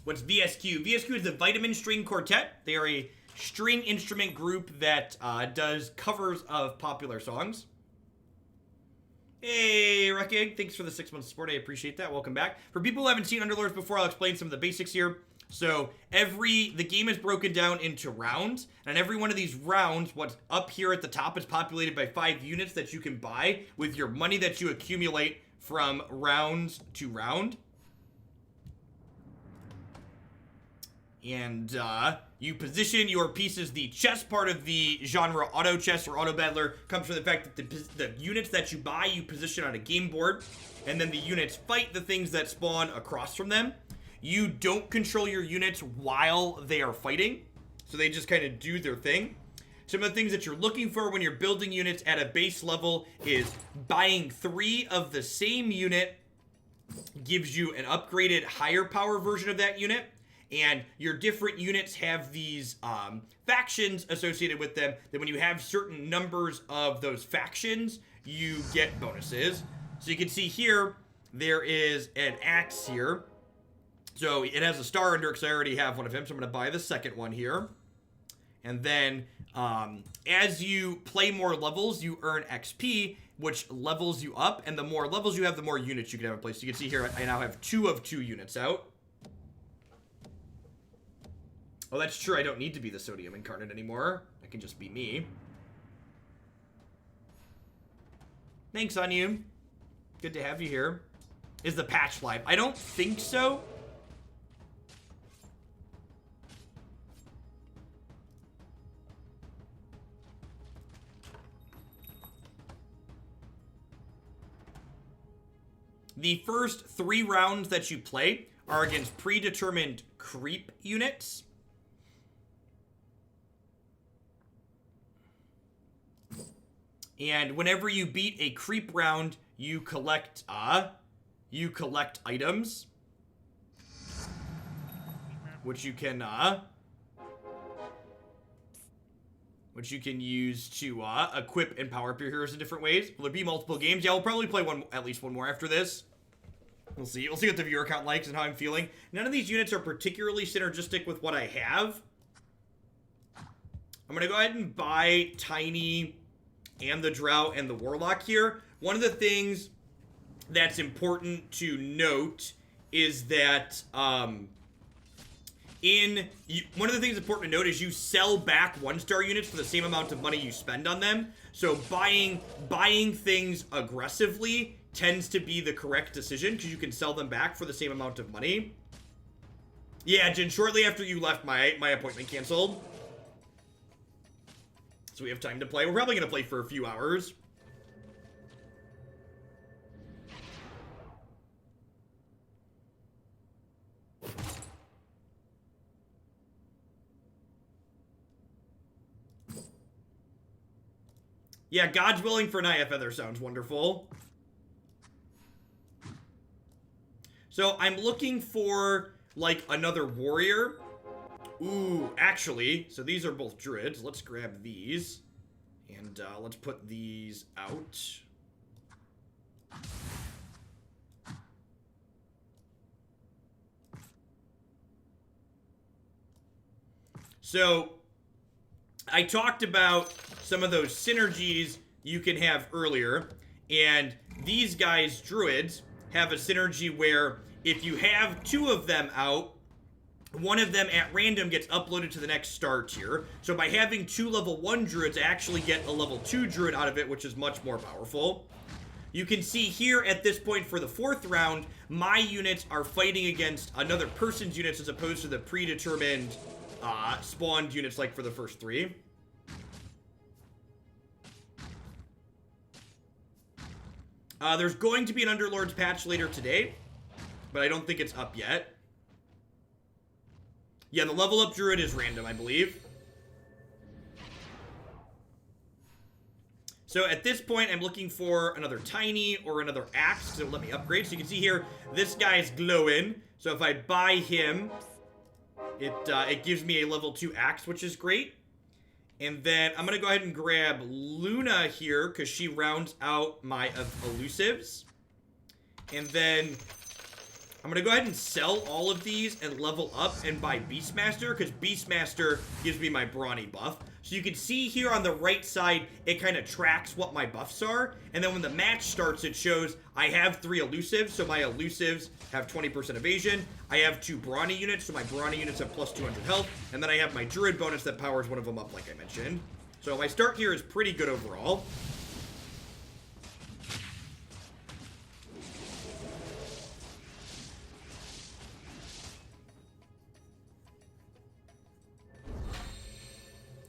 What's VSQ? VSQ is the Vitamin String Quartet. They are a string instrument group that does covers of popular songs. Hey, Rekig, thanks for the 6 months support. I appreciate that. Welcome back. For people who haven't seen Underlords before, I'll explain some of the basics here. So the game is broken down into rounds, and every one of these rounds, what's up here at the top is populated by 5 units that you can buy with your money that you accumulate from round to round. And you position your pieces. The chess part of the genre auto chess or auto battler comes from the fact that the units that you buy, you position on a game board, and then the units fight the things that spawn across from them. You don't control your units while they are fighting, so they just kind of do their thing. Some of the things that you're looking for when you're building units at a base level is buying 3 of the same unit gives you an upgraded higher power version of that unit. And your different units have these factions associated with them that when you have certain numbers of those factions, you get bonuses. So you can see here, there is an axe here. So it has a star under it because I already have one of him. So I'm going to buy the second one here. And then as you play more levels, you earn XP, which levels you up. And the more levels you have, the more units you can have in place. So you can see here, I now have 2 of 2 units out. Oh, that's true. I don't need to be the Sodium Incarnate anymore. I can just be me. Thanks, Onion. Good to have you here. Is the patch live? I don't think so. The first 3 rounds that you play are against predetermined creep units. And whenever you beat a creep round, you collect items, which you can use to equip and power up your heroes in different ways. Will there be multiple games? Yeah, we'll probably play at least one more after this. We'll see. We'll see what the viewer count likes and how I'm feeling. None of these units are particularly synergistic with what I have. I'm gonna go ahead and buy Tiny and the Drow and the Warlock here. One of the things that's important to note is that one of the things important to note is you sell back 1-star units for the same amount of money you spend on them. So buying things aggressively tends to be the correct decision because you can sell them back for the same amount of money. Yeah, Jin, shortly after you left, my appointment canceled. So we have time to play. We're probably going to play for a few hours. Yeah, God's Willing for Naya Feather sounds wonderful. So I'm looking for, like, another warrior. Ooh, actually, so these are both druids. Let's grab these. And let's put these out. So, I talked about some of those synergies you can have earlier. And these guys, druids, have a synergy where if you have 2 of them out, one of them at random gets uploaded to the next star tier. So by having 2 level 1 druids, I actually get a level 2 druid out of it, which is much more powerful. You can see here at this point for the 4th round, my units are fighting against another person's units as opposed to the predetermined spawned units like for the first 3. There's going to be an Underlords patch later today, but I don't think it's up yet. Yeah, the level up druid is random, I believe. So at this point, I'm looking for another Tiny or another Axe to let me upgrade. So you can see here, this guy's glowing. So if I buy him, it gives me a level 2 Axe, which is great. And then I'm going to go ahead and grab Luna here because she rounds out my elusives. And then I'm going to go ahead and sell all of these and level up and buy Beastmaster, because Beastmaster gives me my brawny buff. So you can see here on the right side, it kind of tracks what my buffs are. And then when the match starts, it shows I have 3 elusives, so my elusives have 20% evasion. I have 2 brawny units, so my brawny units have plus 200 health. And then I have my druid bonus that powers one of them up, like I mentioned. So my start here is pretty good overall.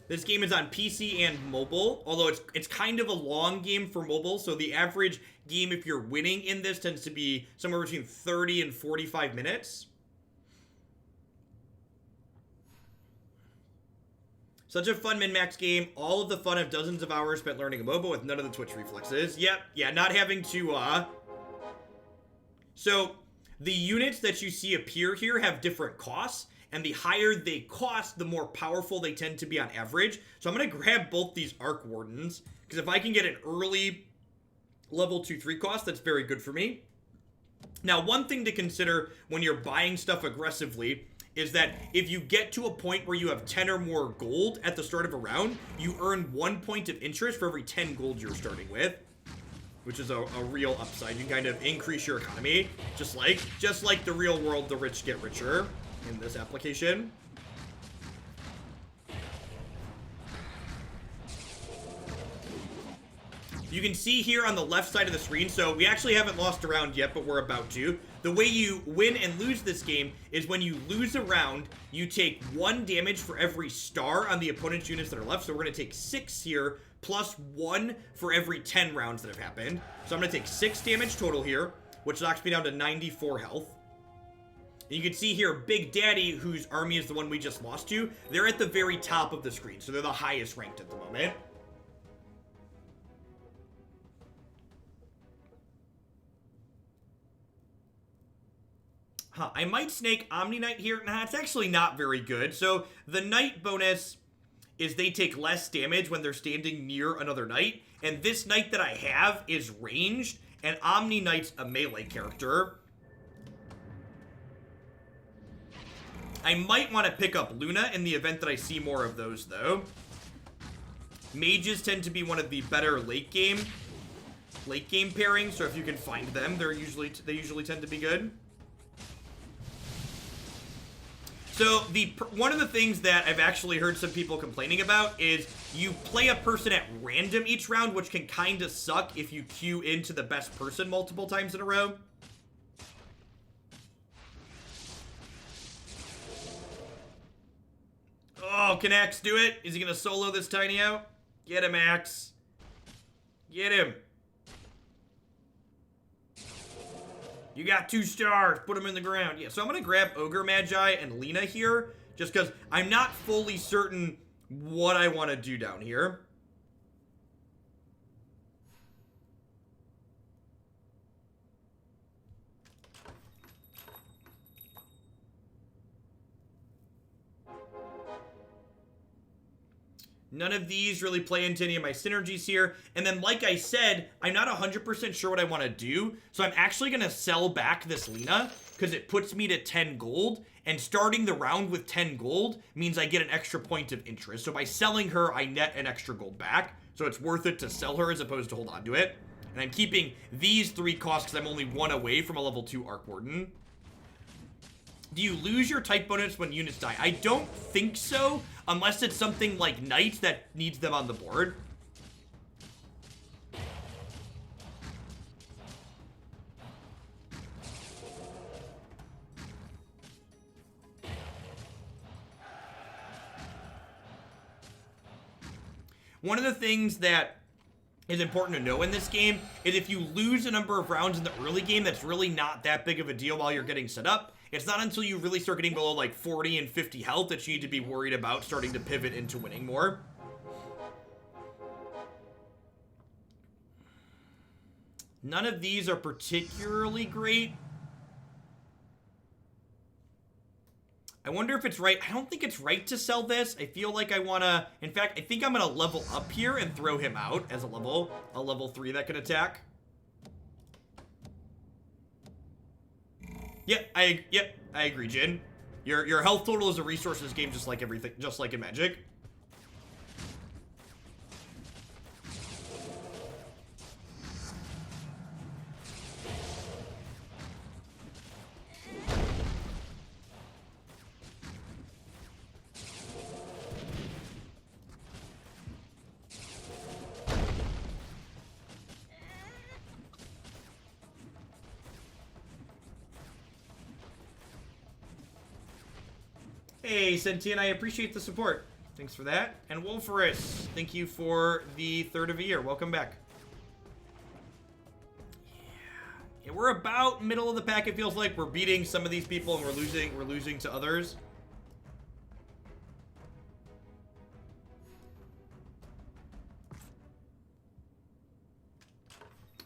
This game is on PC and mobile, although it's kind of a long game for mobile, so the average game, if you're winning in this, tends to be somewhere between 30 and 45 minutes. Such a fun min-max game. All of the fun of dozens of hours spent learning a MOBA with none of the Twitch reflexes. Yep, yeah, not having to, So, the units that you see appear here have different costs. And the higher they cost, the more powerful they tend to be on average. So I'm going to grab both these Arc Wardens, because if I can get an early level 2-3 cost, that's very good for me. Now, one thing to consider when you're buying stuff aggressively is that if you get to a point where you have 10 or more gold at the start of a round, you earn 1 point of interest for every 10 gold you're starting with, which is a real upside. You can kind of increase your economy, just like the real world, the rich get richer in this application. You can see here on the left side of the screen, so we actually haven't lost a round yet, but we're about to. The way you win and lose this game is when you lose a round, you take 1 damage for every star on the opponent's units that are left. So we're going to take 6 here, plus 1 for every 10 rounds that have happened. So I'm going to take 6 damage total here, which knocks me down to 94 health. And you can see here, Big Daddy, whose army is the one we just lost to, they're at the very top of the screen, so they're the highest ranked at the moment. Huh, I might snake Omni Knight here. Nah, it's actually not very good. So the Knight bonus is they take less damage when they're standing near another Knight, and this Knight that I have is ranged, and Omni Knight's a melee character. I might want to pick up Luna in the event that I see more of those, though. Mages tend to be one of the better late game pairings, so if you can find them, they usually tend to be good. So one of the things that I've actually heard some people complaining about is you play a person at random each round, which can kind of suck if you queue into the best person multiple times in a row. Oh, can Axe do it? Is he going to solo this tiny out? Get him, Axe. Get him. You got 2 stars. Put them in the ground. Yeah, so I'm going to grab Ogre Magi and Lena here, just because I'm not fully certain what I want to do down here. None of these really play into any of my synergies here. And then, like I said, I'm not 100% sure what I want to do. So I'm actually going to sell back this Lena because it puts me to 10 gold. And starting the round with 10 gold means I get an extra point of interest. So by selling her, I net an extra gold back. So it's worth it to sell her as opposed to hold on to it. And I'm keeping these 3 costs because I'm only 1 away from a level 2 Arc Warden. Do you lose your type bonus when units die? I don't think so, unless it's something like Knights that needs them on the board. One of the things that is important to know in this game is if you lose a number of rounds in the early game, that's really not that big of a deal while you're getting set up. It's not until you really start getting below like 40 and 50 health that you need to be worried about starting to pivot into winning more. None of these are particularly great. I wonder if it's right. I don't think it's right to sell this. I feel like I want to... In fact, I think I'm going to level up here and throw him out as a level 3 that can attack. Yep, I agree, Jin. Your health total is a resource in this game, just like everything, just like in Magic. Hey, Sentient, I appreciate the support. Thanks for that. And Wolferus, thank you for the third of a year. Welcome back. Yeah, we're about middle of the pack, it feels like. We're beating some of these people and we're losing to others.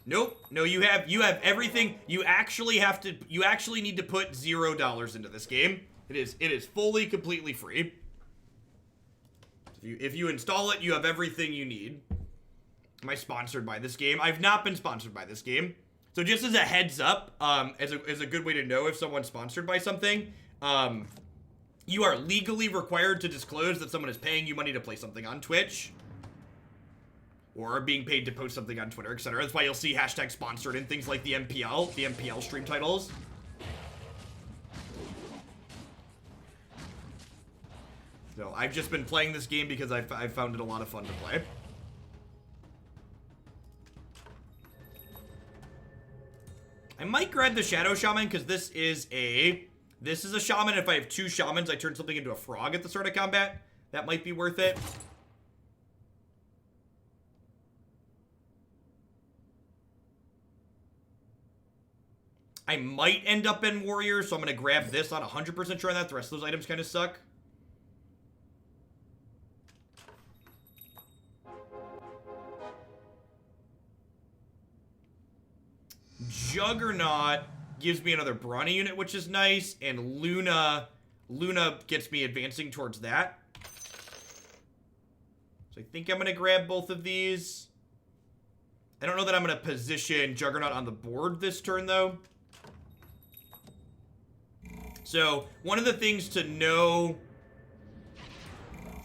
Nope. No, you have everything. You actually need to put $0 into this game. It is fully, completely free. If you install it, you have everything you need. Am I sponsored by this game? I've not been sponsored by this game. So just as a heads up, as a good way to know if someone's sponsored by something, you are legally required to disclose that someone is paying you money to play something on Twitch, or being paid to post something on Twitter, etc. That's why you'll see hashtag sponsored in things like the MPL stream titles. So I've just been playing this game because I've found it a lot of fun to play. I might grab the Shadow Shaman because this is a shaman. If I have 2 shamans, I turn something into a frog at the start of combat. That might be worth it. I might end up in Warrior, so I'm going to grab this. Not 100% sure on that. The rest of those items kind of suck. Juggernaut gives me another Brawny unit, which is nice, and Luna gets me advancing towards that. So I think I'm going to grab both of these. I don't know that I'm going to position Juggernaut on the board this turn, though. So, one of the things to know...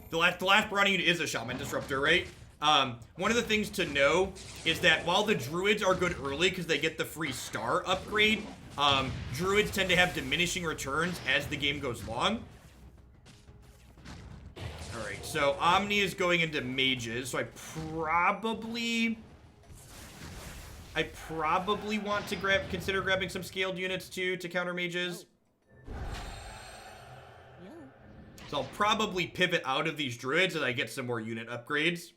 The last Brawny unit is a Shaman Disruptor, right? One of the things to know is that while the Druids are good early because they get the free star upgrade, Druids tend to have diminishing returns as the game goes long. Alright, so Omni is going into Mages, so I probably want to consider grabbing some scaled units too to counter Mages. So I'll probably pivot out of these Druids as I get some more unit upgrades.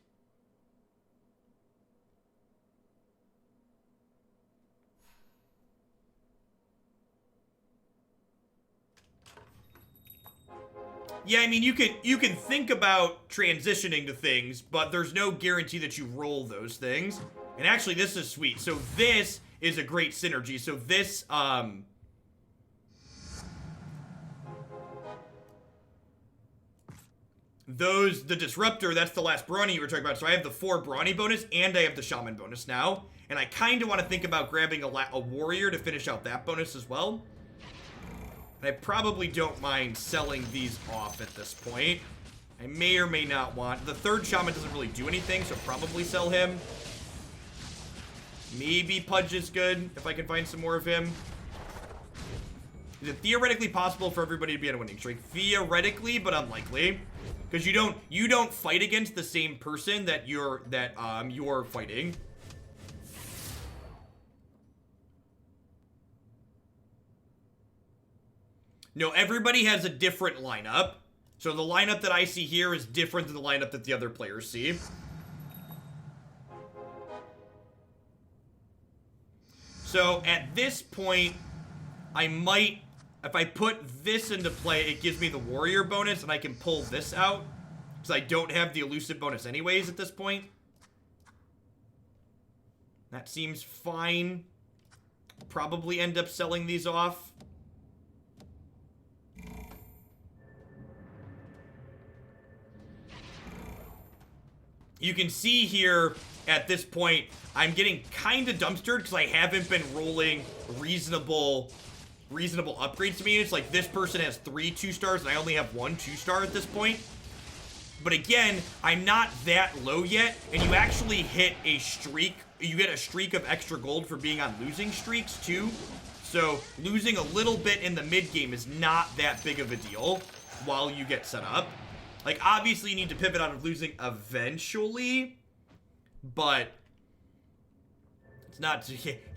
Yeah, I mean, you can think about transitioning to things, but there's no guarantee that you roll those things. And actually, this is sweet. So this is a great synergy. So this, the Disruptor, that's the last Brawny you were talking about. So I have the 4 Brawny bonus, and I have the Shaman bonus now. And I kind of want to think about grabbing a Warrior to finish out that bonus as well. And I probably don't mind selling these off at this point. I may or may not want... The 3rd Shaman doesn't really do anything, so probably sell him. Maybe Pudge is good, if I can find some more of him. Is it theoretically possible for everybody to be on a winning streak? Theoretically, but unlikely. Because you don't fight against the same person that you're fighting. No, everybody has a different lineup. So the lineup that I see here is different than the lineup that the other players see. So at this point, I might, if I put this into play, it gives me the Warrior bonus and I can pull this out. Because I don't have the Elusive bonus anyways at this point. That seems fine. Probably end up selling these off. You can see here, at this point, I'm getting kind of dumpstered because I haven't been rolling reasonable reasonable upgrades to me. It's like this person has 3 2-stars and I only have 1 2-star at this point. But again, I'm not that low yet, and you actually hit a streak. You get a streak of extra gold for being on losing streaks too. So losing a little bit in the mid game is not that big of a deal while you get set up. Like, obviously you need to pivot out of losing eventually, but it's not.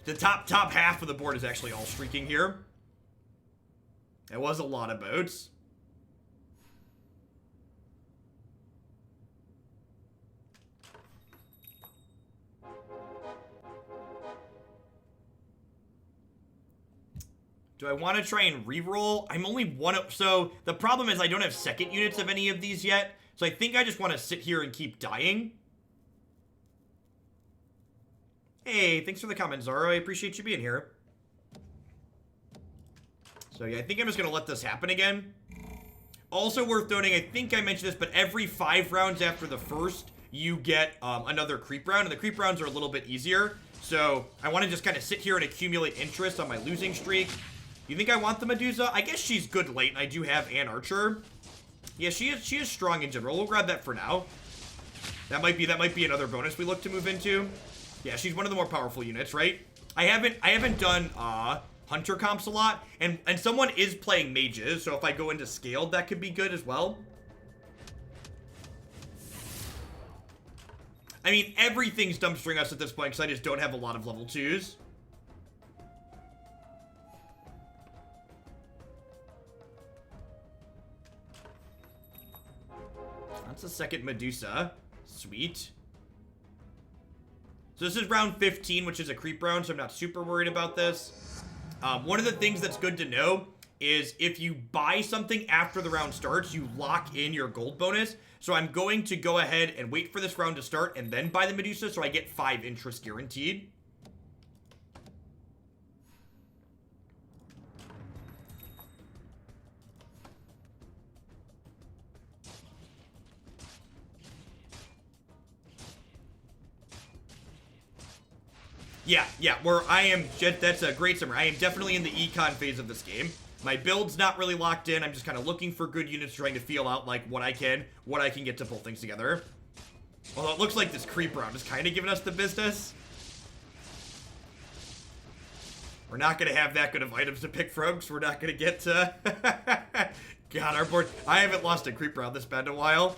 The top half of the board is actually all streaking here. It was a lot of boats. Do I want to try and reroll? I'm only one up. So the problem is I don't have second units of any of these yet. So I think I just want to sit here and keep dying. Hey, thanks for the comment, Zaro. I appreciate you being here. So yeah, I think I'm just going to let this happen again. Also worth noting, I think I mentioned this, but every 5 rounds after the first, you get another creep round. And the creep rounds are a little bit easier. So I want to just kind of sit here and accumulate interest on my losing streak. You think I want the Medusa? I guess she's good late, and I do have an Archer. Yeah, she is strong in general. We'll grab that for now. That might be another bonus we look to move into. Yeah, she's one of the more powerful units, right? I haven't done Hunter comps a lot, and someone is playing mages, so if I go into scaled, that could be good as well. I mean, everything's dumpstering us at this point, because I just don't have a lot of level 2s. That's a second Medusa. Sweet. So this is round 15, which is a creep round, so I'm not super worried about this. One of the things that's good to know is if you buy something after the round starts, you lock in your gold bonus. So I'm going to go ahead and wait for this round to start and then buy the Medusa, so I get 5 interest guaranteed. Yeah, where I am, that's a great summary. I am definitely in the econ phase of this game. My build's not really locked in. I'm just kind of looking for good units, trying to feel out, like, what I can get to pull things together. Although it looks like this creep round is kind of giving us the business. We're not going to have that good of items to pick from, because we're not going to get to... God, our board... I haven't lost a creep round this bad in a while.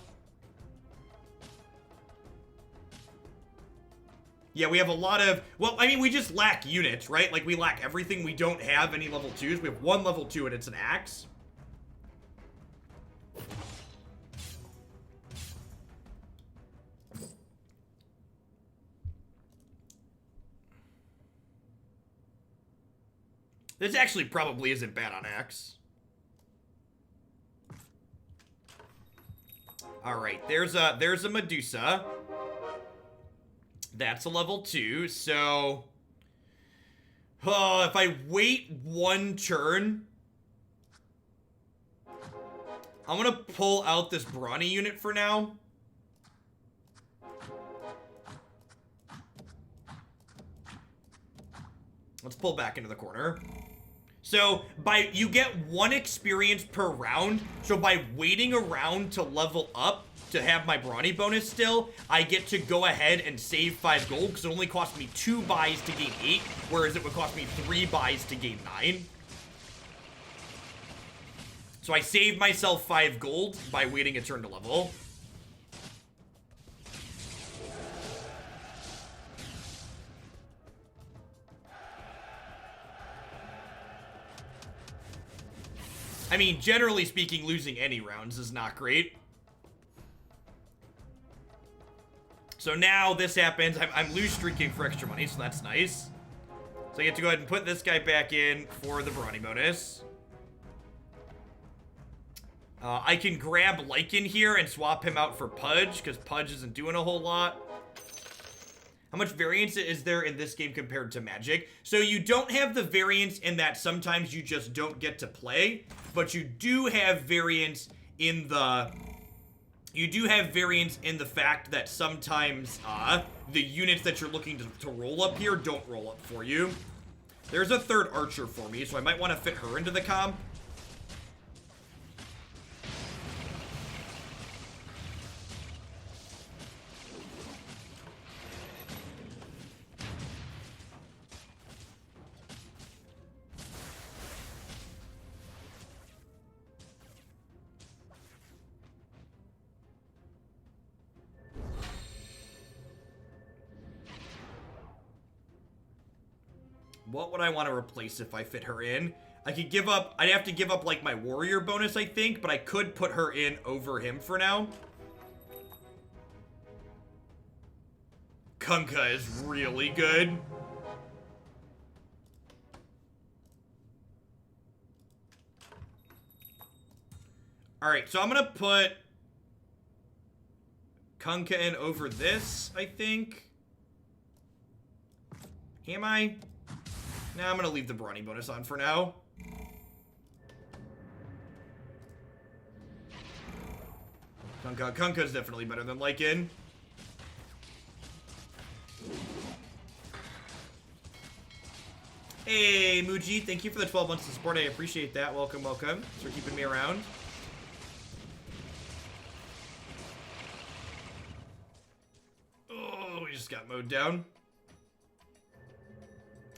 Yeah, we have a lot of... Well, I mean, we just lack units, right? Like, we lack everything. We don't have any level 2s. We have 1 level 2, and it's an axe. This actually probably isn't bad on axe. Alright, there's a Medusa. That's a level 2, so... if I wait 1 turn... I'm gonna pull out this brawny unit for now. Let's pull back into the corner. So, you get 1 experience per round, so by waiting around to level up, to have my brawny bonus still, I get to go ahead and save 5 gold, because it only cost me 2 buys to gain 8, whereas it would cost me 3 buys to gain 9. So I saved myself 5 gold by waiting a turn to level. I mean, generally speaking, losing any rounds is not great. So now this happens. I'm lose streaking for extra money, so that's nice. So I get to go ahead and put this guy back in for the brawny bonus. I can grab Lycan here and swap him out for Pudge, because Pudge isn't doing a whole lot. How much variance is there in this game compared to Magic? So you don't have the variance in that sometimes you just don't get to play, but you do have variance in the... You do have variance in the fact that sometimes the units that you're looking to roll up here don't roll up for you. There's a third archer for me, so I might want to fit her into the comp. What would I want to replace if I fit her in? I could give up, I'd have to give up like my warrior bonus, I think, but I could put her in over him for now. Kunkka is really good. Alright, so I'm gonna put Kunkka in over this, I think. Am I? Nah, I'm gonna leave the brawny bonus on for now. Kunkka's definitely better than Lycan. Hey, Muji, thank you for the 12 months of support. I appreciate that. Welcome, welcome. Thanks for keeping me around. Oh, we just got mowed down.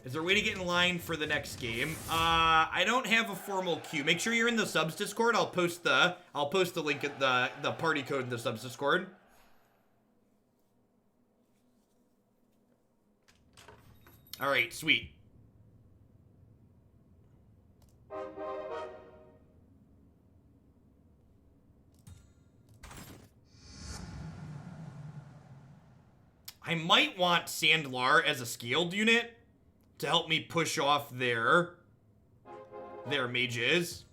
Is there a way to get in line for the next game? I don't have a formal queue. Make sure you're in the subs Discord. I'll post the link at the party code in the subs Discord. All right, sweet. I might want Sandlar as a scaled unit to help me push off their mages.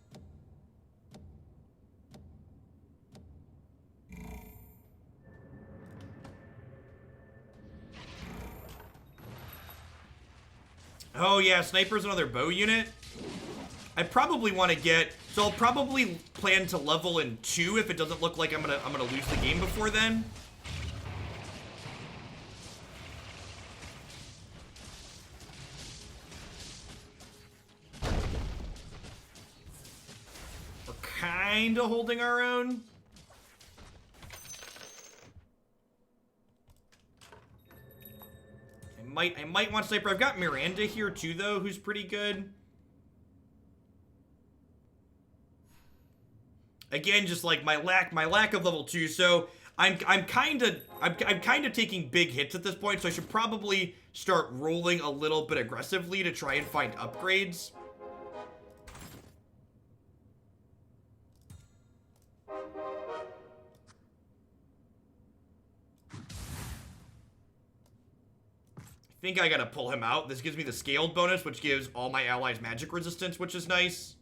Oh yeah, Sniper's another bow unit. I probably want to get, so I'll probably plan to level in 2 if it doesn't look like I'm gonna lose the game before then. Kind of holding our own. I might want Sniper. I've got Miranda here too, though, who's pretty good. Again, just like my lack of level 2. So I'm kind of taking big hits at this point. So I should probably start rolling a little bit aggressively to try and find upgrades. I think I gotta pull him out. This gives me the scaled bonus, which gives all my allies magic resistance, which is nice.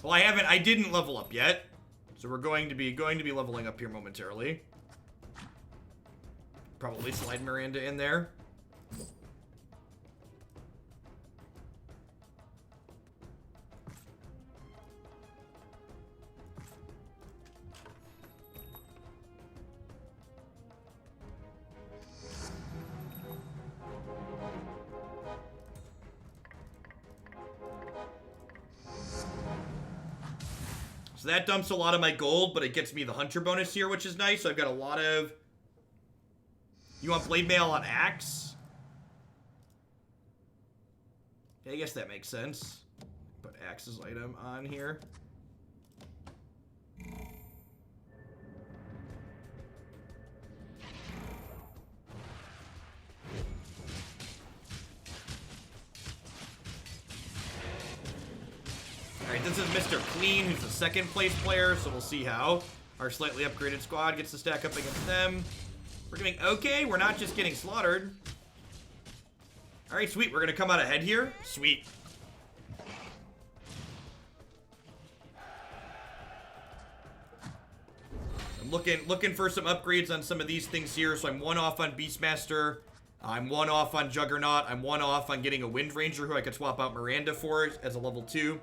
Well, I didn't level up yet. So we're going to be leveling up here momentarily. Probably slide Miranda in there. So that dumps a lot of my gold, but it gets me the Hunter bonus here, which is nice. So I've got a lot of... You want Blade Mail on Axe? Yeah, I guess that makes sense. Put Axe's item on here. Alright, this is Mr. Clean, who's the second place player, so we'll see how our slightly upgraded squad gets to stack up against them. We're doing okay, we're not just getting slaughtered. Alright, sweet, we're gonna come out ahead here. Sweet. I'm looking for some upgrades on some of these things here. So I'm 1 off on Beastmaster. I'm 1 off on Juggernaut. I'm 1 off on getting a Wind Ranger who I could swap out Miranda for as a level 2.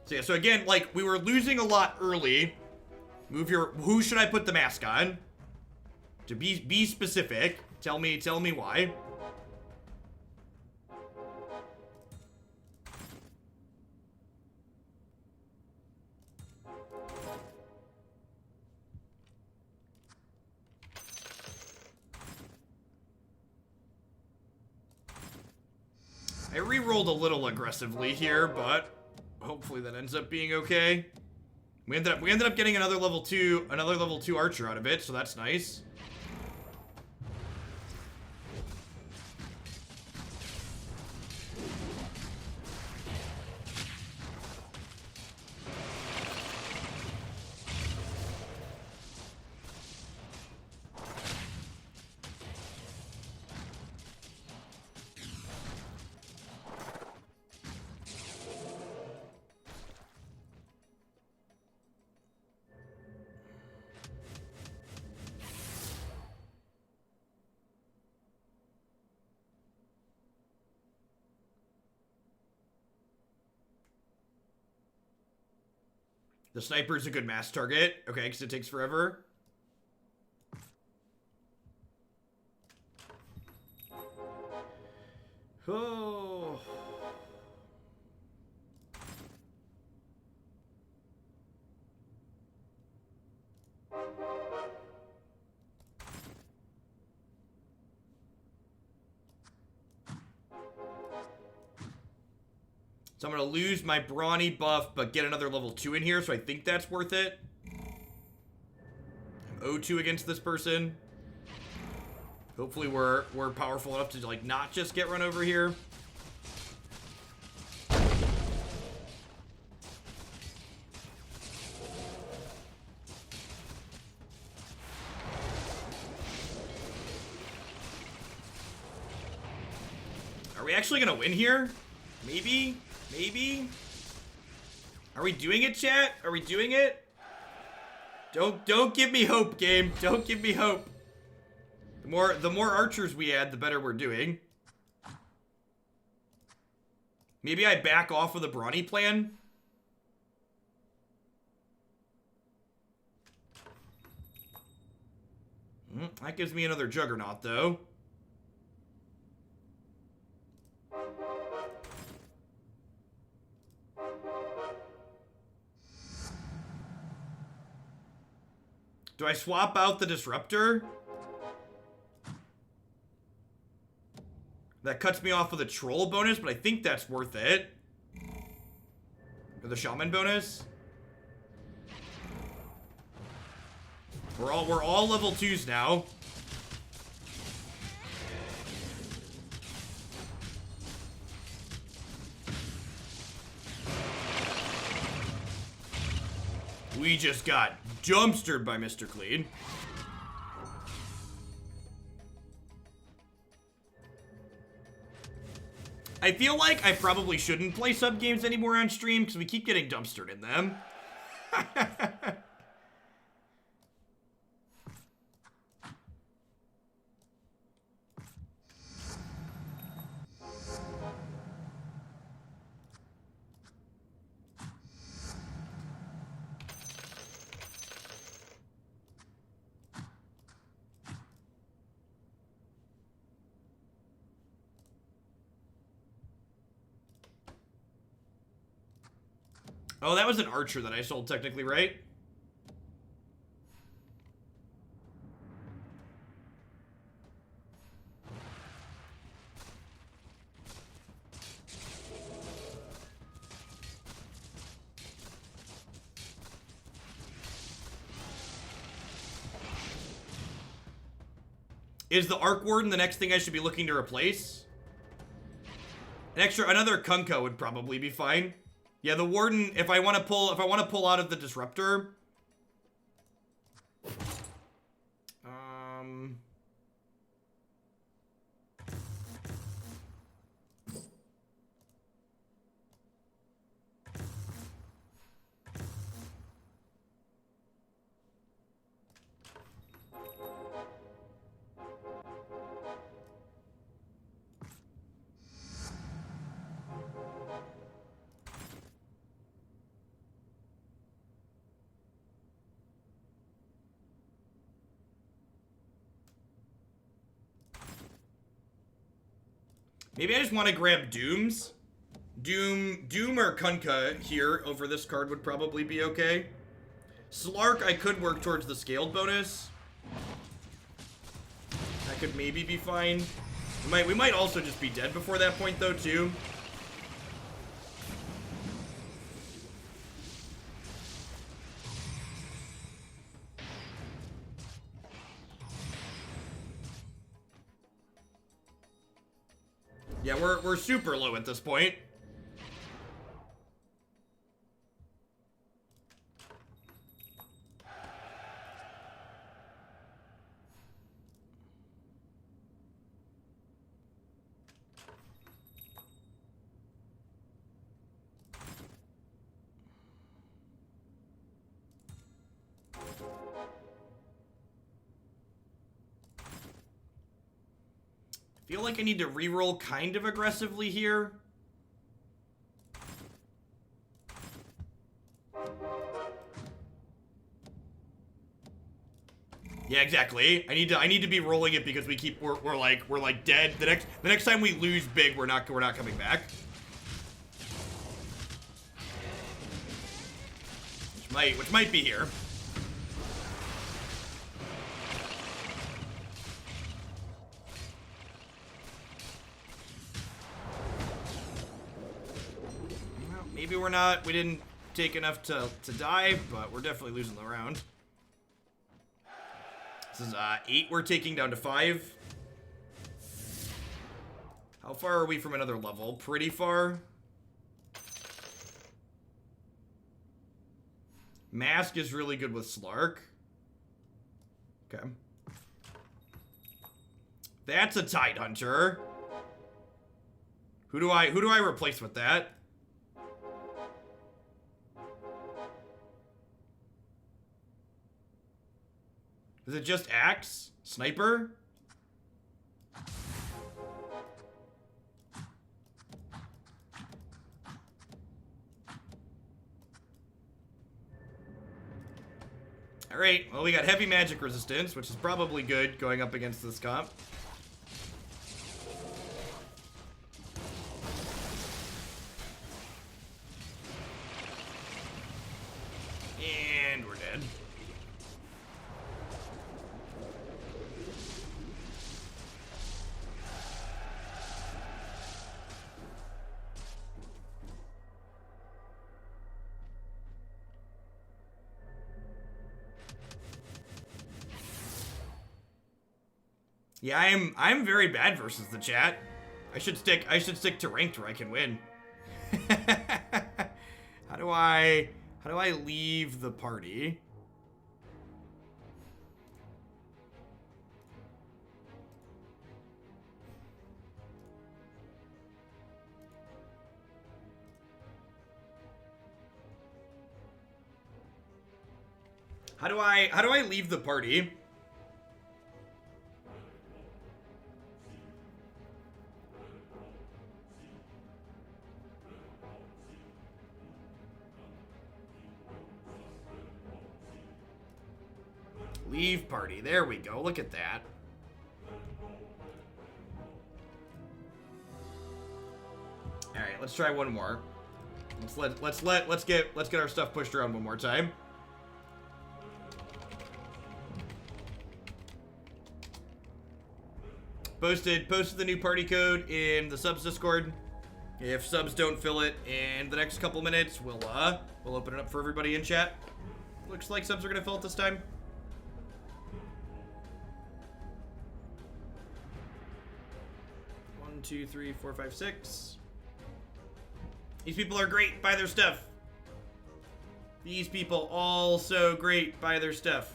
So yeah, so again, like, we were losing a lot early. Who should I put the mask on? To be specific. Tell me why. I re-rolled a little aggressively here, but hopefully that ends up being okay. We ended up getting another level 2 archer out of it, so that's nice. The sniper's a good mass target. Okay, because it takes forever. Oh. So I'm going to lose my brawny buff, but get another level 2 in here, so I think that's worth it. I'm 0-2 against this person. Hopefully we're powerful enough to, like, not just get run over here. Are we actually going to win here? Maybe? Maybe? Are we doing it, chat? Are we doing it? Don't give me hope, game. Don't give me hope. The more archers we add, the better we're doing. Maybe I back off of the brawny plan. That gives me another Juggernaut, though. Do I swap out the Disruptor? That cuts me off with a Troll bonus, but I think that's worth it. Or the Shaman bonus. We're all level 2s now. We just got dumpstered by Mr. Clean. I feel like I probably shouldn't play sub games anymore on stream because we keep getting dumpstered in them. Oh, that was an archer that I sold technically, right? Is the Arc Warden the next thing I should be looking to replace? Another Kunko would probably be fine. Yeah, the Warden, if I want to pull out of the Disruptor. Maybe I just want to grab Dooms. Doom or Kunkka here over this card would probably be okay. Slark, I could work towards the scaled bonus. That could maybe be fine. We might also just be dead before that point, though, too. Yeah, we're super low at this point. Feel like I need to reroll kind of aggressively here. Yeah, exactly. I need to be rolling it because we're like dead. The next time we lose big, we're not coming back. Which might be here. Maybe we didn't take enough to die, but we're definitely losing the round. This is 8 we're taking down to 5. How far are we from another level? Pretty far. Mask is really good with Slark. Okay. That's a Tide Hunter. Who do I replace with that? Is it just Axe? Sniper? Alright, well we got heavy magic resistance, which is probably good going up against this comp. And we're dead. Yeah, I'm very bad versus the chat. I should stick to ranked where I can win. How do I leave the party? How do I leave the party? Leave party. There we go. Look at that. All right, let's try one more. Let's get our stuff pushed around one more time. Posted the new party code in the subs Discord. If subs don't fill it in the next couple minutes, we'll open it up for everybody in chat. Looks like subs are gonna fill it this time. 1, 2, 3, 4, 5, 6. These people are great. Buy their stuff. These people all so great. Buy their stuff.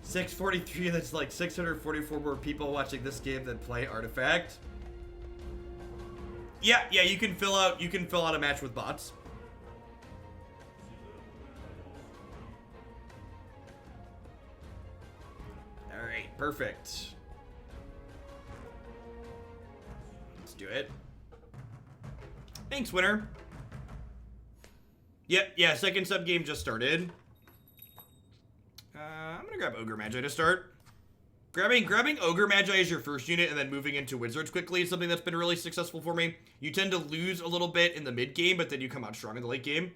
$643. That's like 644 more people watching this game than play Artifact. Yeah. You can fill out a match with bots. All right, perfect. Let's do it. Thanks, winner. Yep, yeah, second sub game just started. gonna grab Ogre Magi to start. Grabbing Ogre Magi as your first unit and then moving into Wizards quickly is something that's been really successful for me. You tend to lose a little bit in the mid game, but then you come out strong in the late game.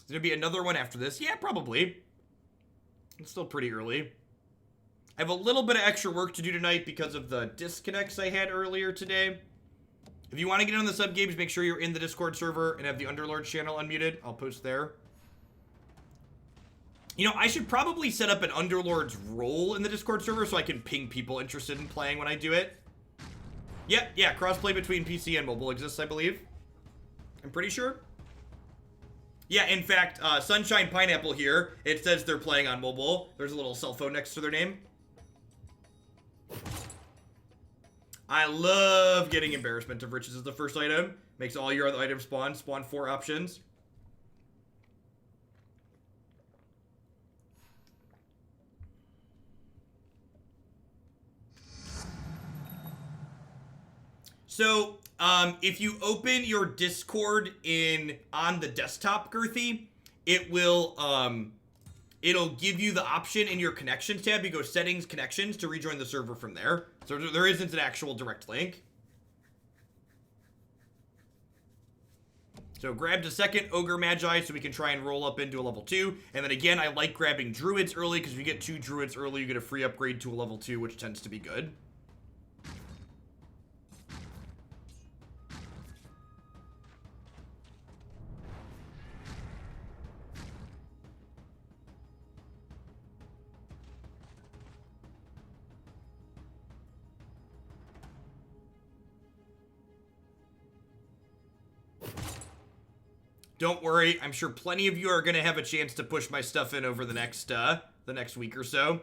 There's gonna be another one after this. Yeah, probably. It's still pretty early. I have a little bit of extra work to do tonight because of the disconnects I had earlier today. If you want to get on the sub games, make sure you're in the Discord server and have the Underlords channel unmuted. I'll post there. You know, I should probably set up an Underlords role in the Discord server so I can ping people interested in playing when I do it. Yeah, crossplay between PC and mobile exists, I believe. I'm pretty sure. Yeah, in fact, Sunshine Pineapple here, it says they're playing on mobile. There's a little cell phone next to their name. I love getting Embarrassment of Riches as the first item. Makes all your other items spawn 4 options. So, if you open your Discord on the desktop, Girthy, it will, it'll give you the option in your Connections tab. You go Settings, Connections to rejoin the server from there. So there isn't an actual direct link. So grabbed a second Ogre Magi so we can try and roll up into a level 2. And then again, I like grabbing Druids early because if you get 2 Druids early, you get a free upgrade to a level 2, which tends to be good. Don't worry, I'm sure plenty of you are going to have a chance to push my stuff in over the next week or so.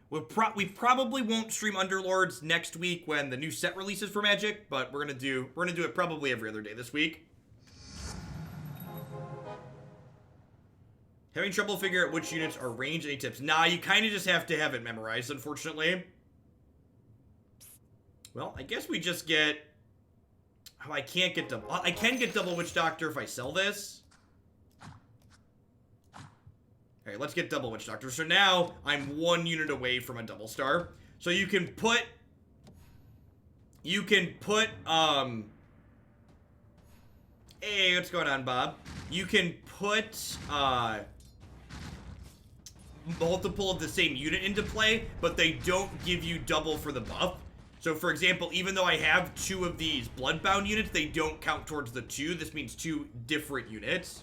We probably won't stream Underlords next week when the new set releases for Magic, but we're gonna do it probably every other day this week. Having trouble figuring out which units are ranged. Any tips? Nah, you kind of just have to have it memorized, unfortunately. Well, I guess we just get. Oh, I can't get double. I can get double Witch Doctor if I sell this. Alright, let's get double Witch Doctor. So now, I'm 1 unit away from a double star. So you can put... Hey, what's going on, Bob? You can put, multiple of the same unit into play, but they don't give you double for the buff. So, for example, even though I have 2 of these Bloodbound units, they don't count towards the 2. This means 2 different units.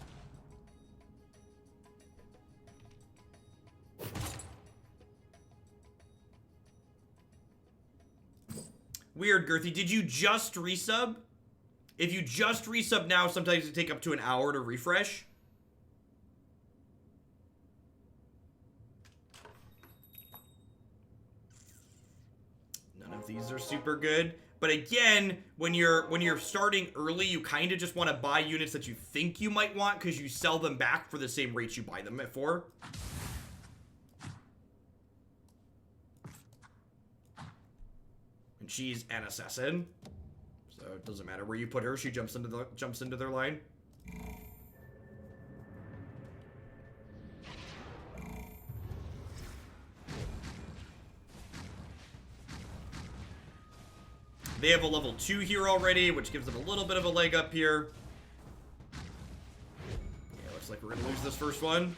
Weird, Girthy. Did you just resub? If you just resub now, sometimes it take up to an hour to refresh. None of these are super good. But again, when you're starting early, you kind of just want to buy units that you think you might want because you sell them back for the same rate you buy them at for. And she's an assassin, so it doesn't matter where you put her. She jumps into their line. They have a level 2 here already, which gives them a little bit of a leg up here. Yeah, looks like we're gonna lose this first one.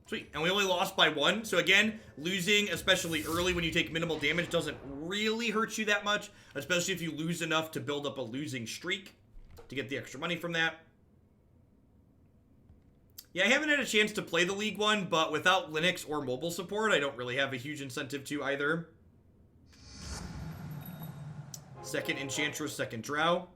Sweet, and we only lost by 1. So again, losing, especially early when you take minimal damage, doesn't really hurt you that much, especially if you lose enough to build up a losing streak to get the extra money from that. Yeah, I haven't had a chance to play the League one, but without Linux or mobile support, I don't really have a huge incentive to either. Second Enchantress, second Drow.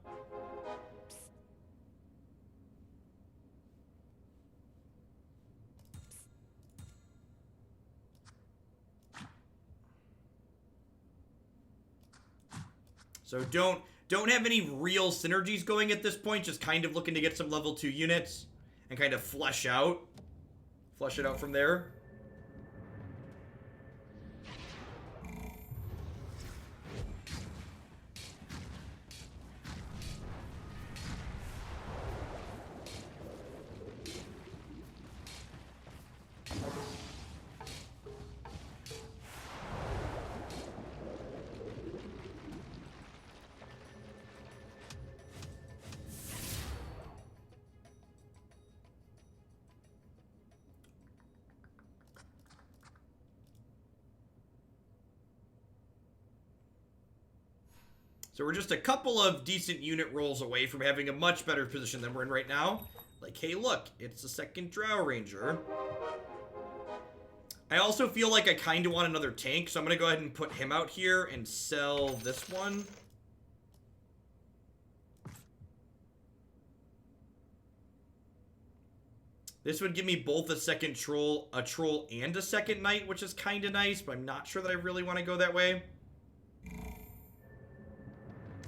So don't have any real synergies going at this point, just kind of looking to get some level 2 units and kind of flesh it out from there. So we're just a couple of decent unit rolls away from having a much better position than we're in right now. Like, hey, look, it's the second Drow Ranger. I also feel like I kind of want another tank, so I'm going to go ahead and put him out here and sell this one. This would give me both a second troll, and a second knight, which is kind of nice, but I'm not sure that I really want to go that way.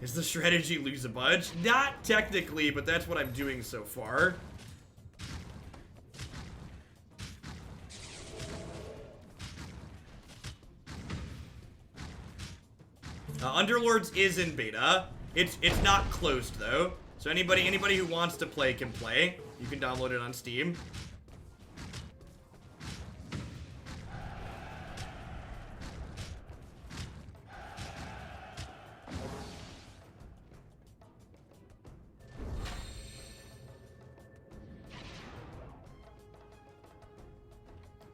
Is the strategy lose a bunch? Not technically, but that's what I'm doing so far. Underlords is in beta. It's not closed though, so anybody who wants to play can play. You can download it on Steam.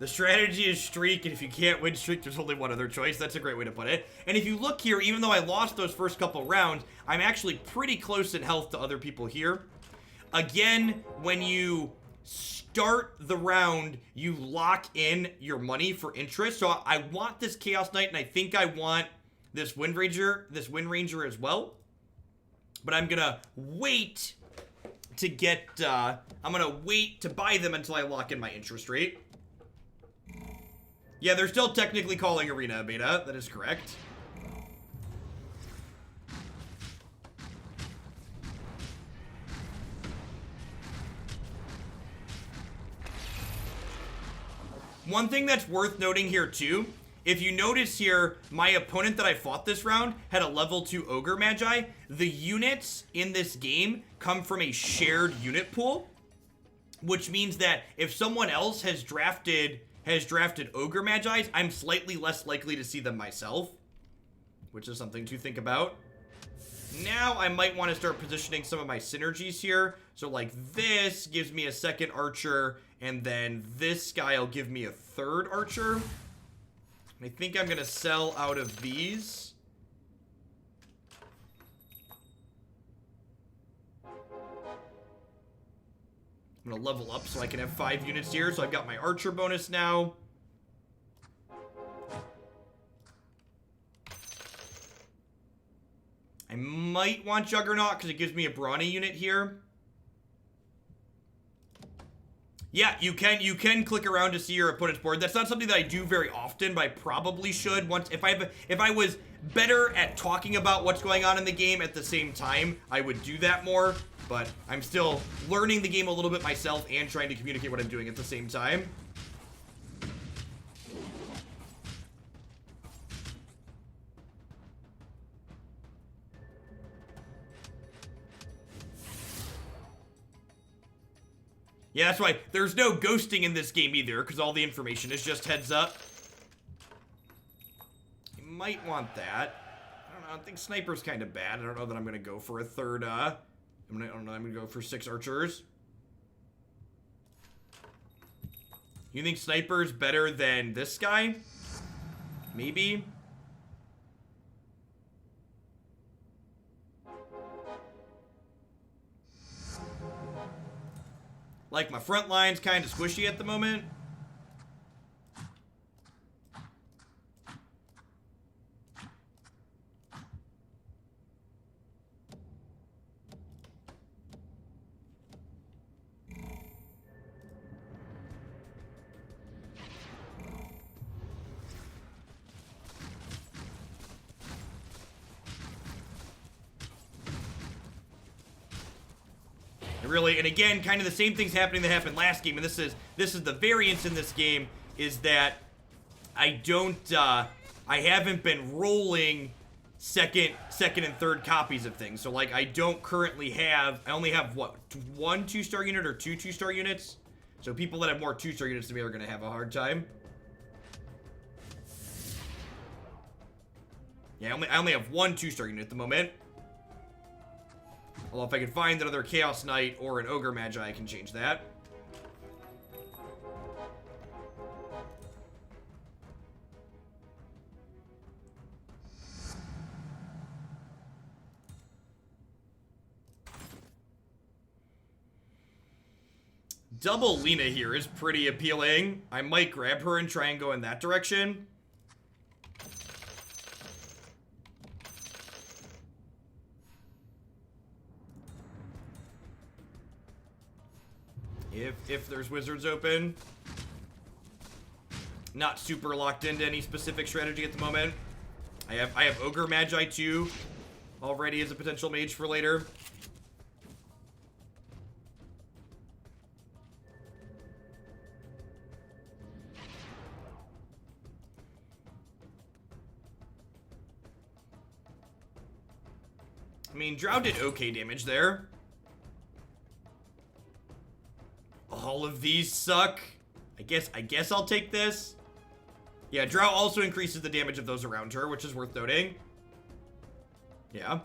The strategy is streak, and if you can't win streak, there's only one other choice. That's a great way to put it. And if you look here, even though I lost those first couple rounds, I'm actually pretty close in health to other people here. Again, when you start the round, you lock in your money for interest. So I want this Chaos Knight, and I think I want this Wind Ranger as well. But I'm gonna wait to get, I'm gonna wait to buy them until I lock in my interest rate. Yeah, they're still technically calling Arena beta. That is correct. One thing that's worth noting here too, if you notice here, my opponent that I fought this round had a level 2 Ogre Magi. The units in this game come from a shared unit pool, which means that if someone else has drafted Ogre Magi's, I'm slightly less likely to see them myself, which is something to think about. Now I might want to start positioning some of my synergies here. So like this gives me a second archer, and then this guy will give me a third archer. I think I'm going to sell out of these. I'm going to level up so I can have 5 units here. So I've got my archer bonus now. I might want Juggernaut because it gives me a brawny unit here. Yeah, you can click around to see your opponent's board. That's not something that I do very often, but I probably should. If I was better at talking about what's going on in the game at the same time, I would do that more. But I'm still learning the game a little bit myself and trying to communicate what I'm doing at the same time. Yeah, that's why there's no ghosting in this game either, because all the information is just heads up. You might want that. I don't know, I think Sniper's kind of bad. I don't know that I'm going to go for a third, I don't know, I'm going to go for 6 archers. You think Sniper's better than this guy? Maybe. Like, my front line's kind of squishy at the moment. Really, and again, kind of the same things happening that happened last game, and this is the variance in this game, is that I haven't been rolling second and third copies of things. So like, I don't currently have, I only have what, 1 2-star unit or 2 2-star units. So people that have more 2-star units than me are going to have a hard time. Yeah, I only have 1 2-star unit at the moment. Although if I can find another Chaos Knight or an Ogre Magi, I can change that. Double Lena here is pretty appealing. I might grab her and try and go in that direction. If there's wizards open. Not super locked into any specific strategy at the moment. I have Ogre Magi too already as a potential mage for later. I mean, Drow did okay damage there. All of these suck. I guess I'll take this. Yeah, Drow also increases the damage of those around her, which is worth noting. Yeah.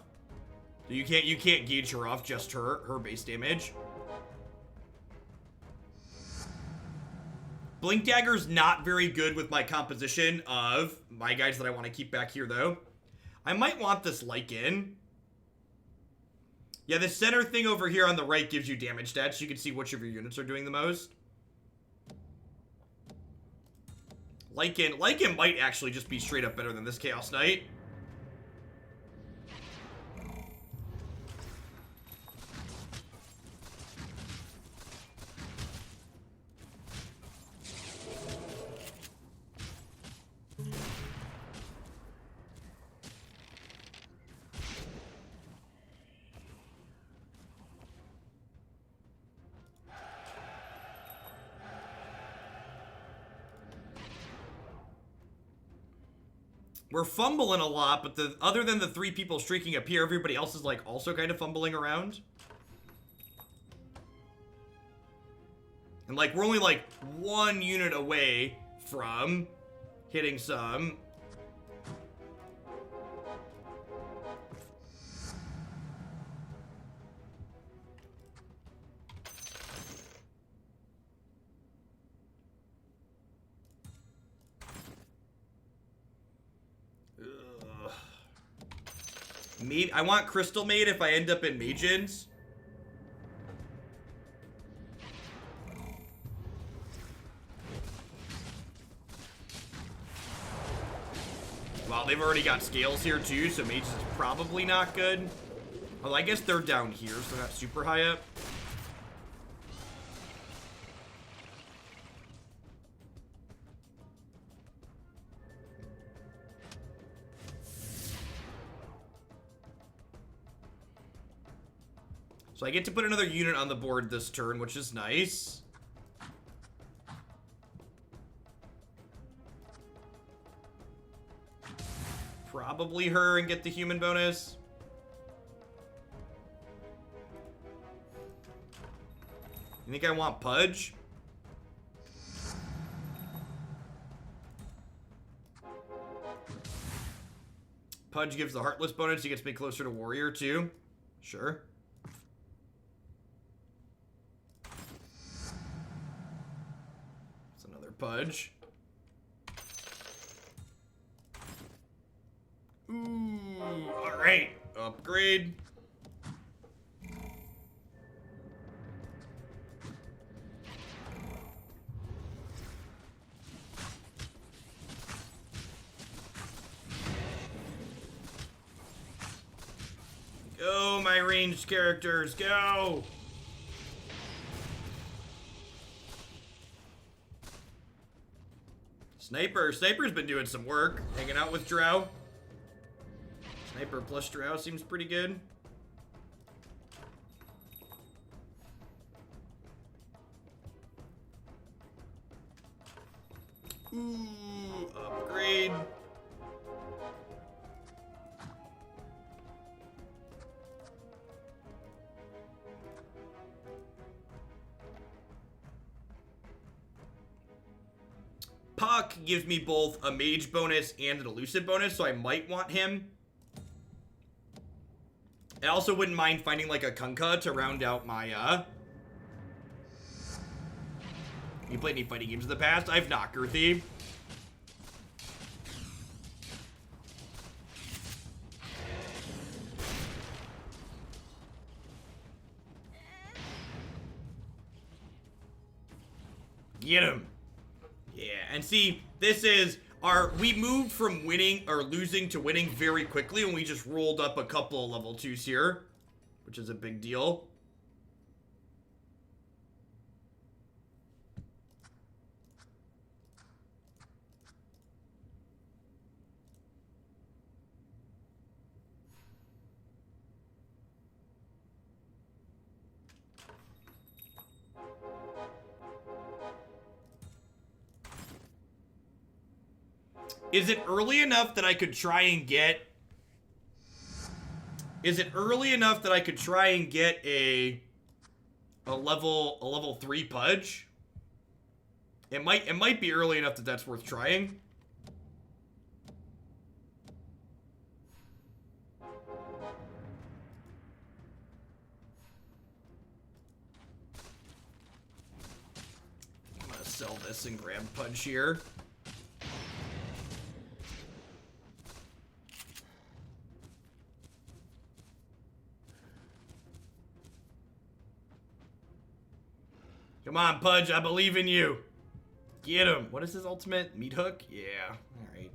So you can't gauge her off just her base damage. Blink Dagger's not very good with my composition of my guys that I want to keep back here, though. I might want this Lycan. Yeah, the center thing over here on the right gives you damage stats. So you can see which of your units are doing the most. Lycan might actually just be straight up better than this Chaos Knight. We're fumbling a lot, but other than the 3 people streaking up here, everybody else is like also kind of fumbling around. And like we're only like 1 unit away from hitting some. I want Crystal Maid if I end up in Magens. Well, they've already got scales here too, so Mages is probably not good. Well, I guess they're down here, so they're not super high up. So I get to put another unit on the board this turn, which is nice. Probably her and get the human bonus. You think I want Pudge? Pudge gives the Heartless bonus. He gets me closer to Warrior too. Sure. Pudge. Ooh, alright. Upgrade. Go, my ranged characters, go! Sniper's been doing some work, hanging out with Drow. Sniper plus Drow seems pretty good. Ooh, upgrade. Puck gives me both a mage bonus and an elusive bonus, so I might want him. I also wouldn't mind finding like a Kunkka to round out my, You played any fighting games in the past? I've not, Girthy. Get him. Yeah, and see, this is we moved from winning or losing to winning very quickly when we just rolled up a couple of level 2s here, which is a big deal. Is it early enough that I could try and get... Is it early enough that I could try and get a level 3 Pudge? It might be early enough that that's worth trying. I'm gonna sell this and grab Pudge here. Come on, Pudge, I believe in you. Get him. What is his ultimate? Meat hook? Yeah, alright.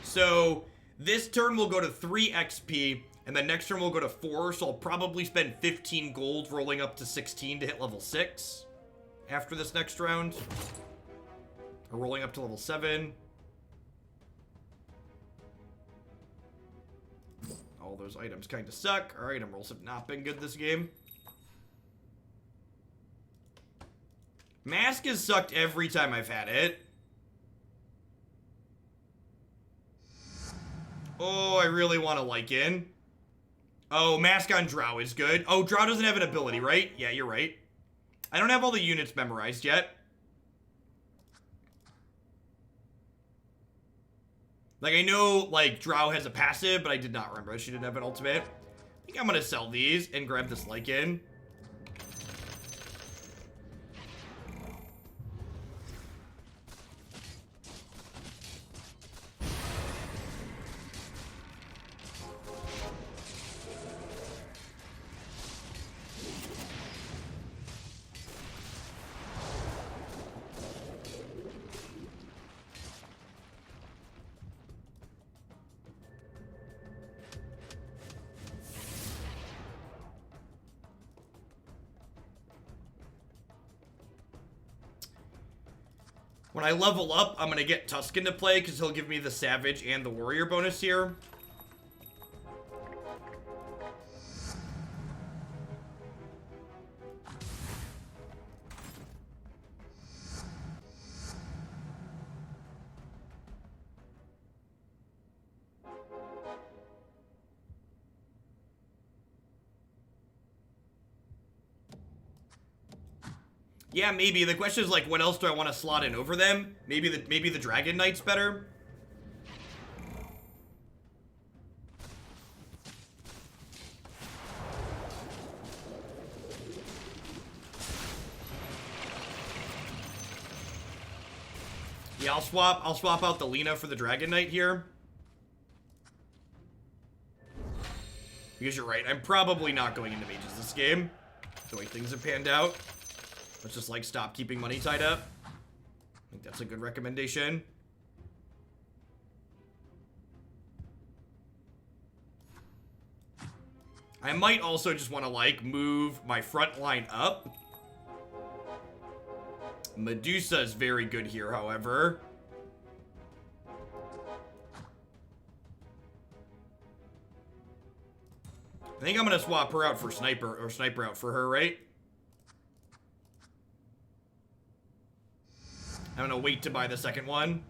So, this turn will go to 3 XP, and the next turn will go to 4, so I'll probably spend 15 gold rolling up to 16 to hit level 6 after this next round. Or rolling up to level 7. All those items kind of suck. Our item rolls have not been good this game. Mask has sucked every time I've had it. Oh, I really want to Lycan. Oh, Mask on Drow is good. Oh, Drow doesn't have an ability, right? Yeah, you're right. I don't have all the units memorized yet. Like, I know, like, Drow has a passive, but I did not remember she didn't have an ultimate. I think I'm gonna sell these and grab this Lycan. When I level up, I'm going to get Tuscan to play because he'll give me the Savage and the Warrior bonus here. Yeah, maybe. The question is, like, what else do I want to slot in over them? Maybe the Dragon Knight's better? Yeah, I'll swap out the Lena for the Dragon Knight here. Because you're right, I'm probably not going into mages this game. The way things have panned out. Let's just, like, stop keeping money tied up. I think that's a good recommendation. I might also just want to, like, move my front line up. Medusa is very good here, however. I think I'm going to swap her out for Sniper, or Sniper out for her, right? I'm gonna wait to buy the second one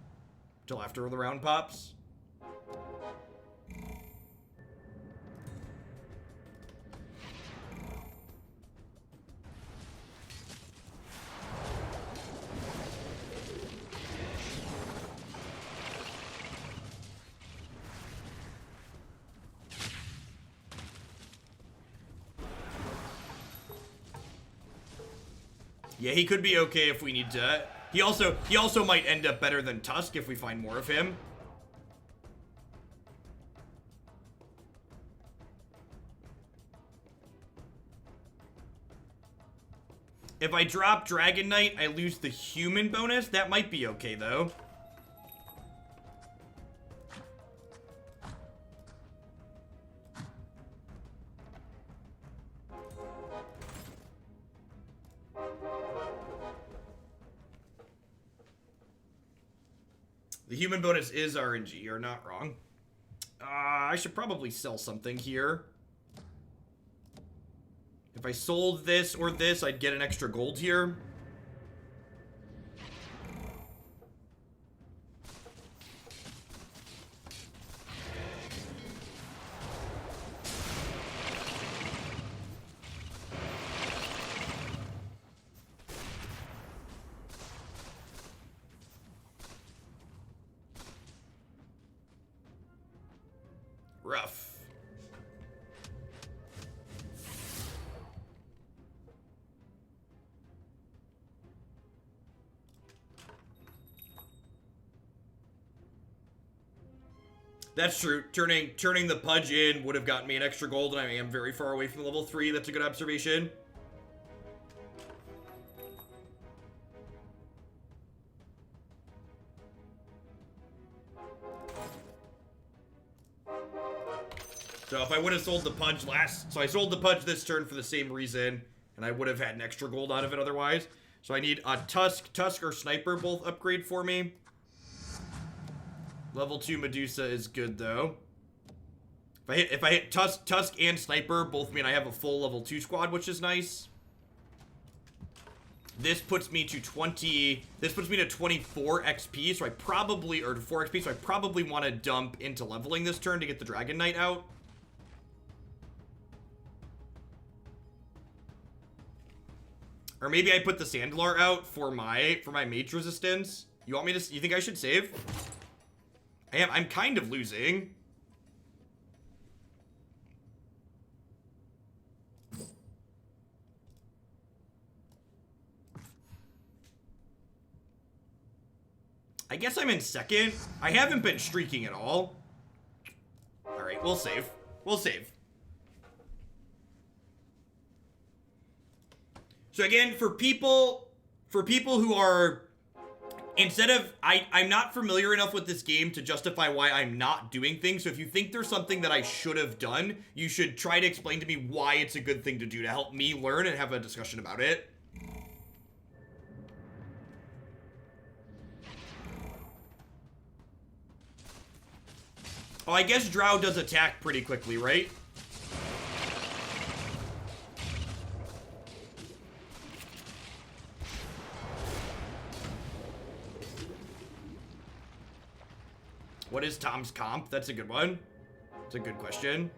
till after the round pops. Yeah, he could be okay if we need to. He also might end up better than Tusk if we find more of him. If I drop Dragon Knight, I lose the human bonus. That might be okay, though. The human bonus is RNG, you're not wrong. I should probably sell something here. If I sold this or this, I'd get an extra gold here. Rough. That's true. Turning the Pudge in would have gotten me an extra gold, and I am very far away from level 3. That's a good observation. So if I would have sold the Pudge last... So I sold the Pudge this turn for the same reason, and I would have had an extra gold out of it otherwise. So I need a Tusk or Sniper both upgrade for me. Level 2 Medusa is good, though. If I hit Tusk and Sniper, both mean I have a full level 2 squad, which is nice. This puts me to 20... This puts me to 24 XP, so I probably... Or 4 XP, so I probably want to dump into leveling this turn to get the Dragon Knight out. Or maybe I put the Sandalar out for my mage resistance. You want me to... You think I should save? I'm kind of losing. I guess I'm in second. I haven't been streaking at all. Alright, we'll save. We'll save. So again, for people who are... Instead of... I'm not familiar enough with this game to justify why I'm not doing things. So if you think there's something that I should have done, you should try to explain to me why it's a good thing to do to help me learn and have a discussion about it. Oh, I guess Drow does attack pretty quickly, right? What is Tom's comp? That's a good one. It's a good question.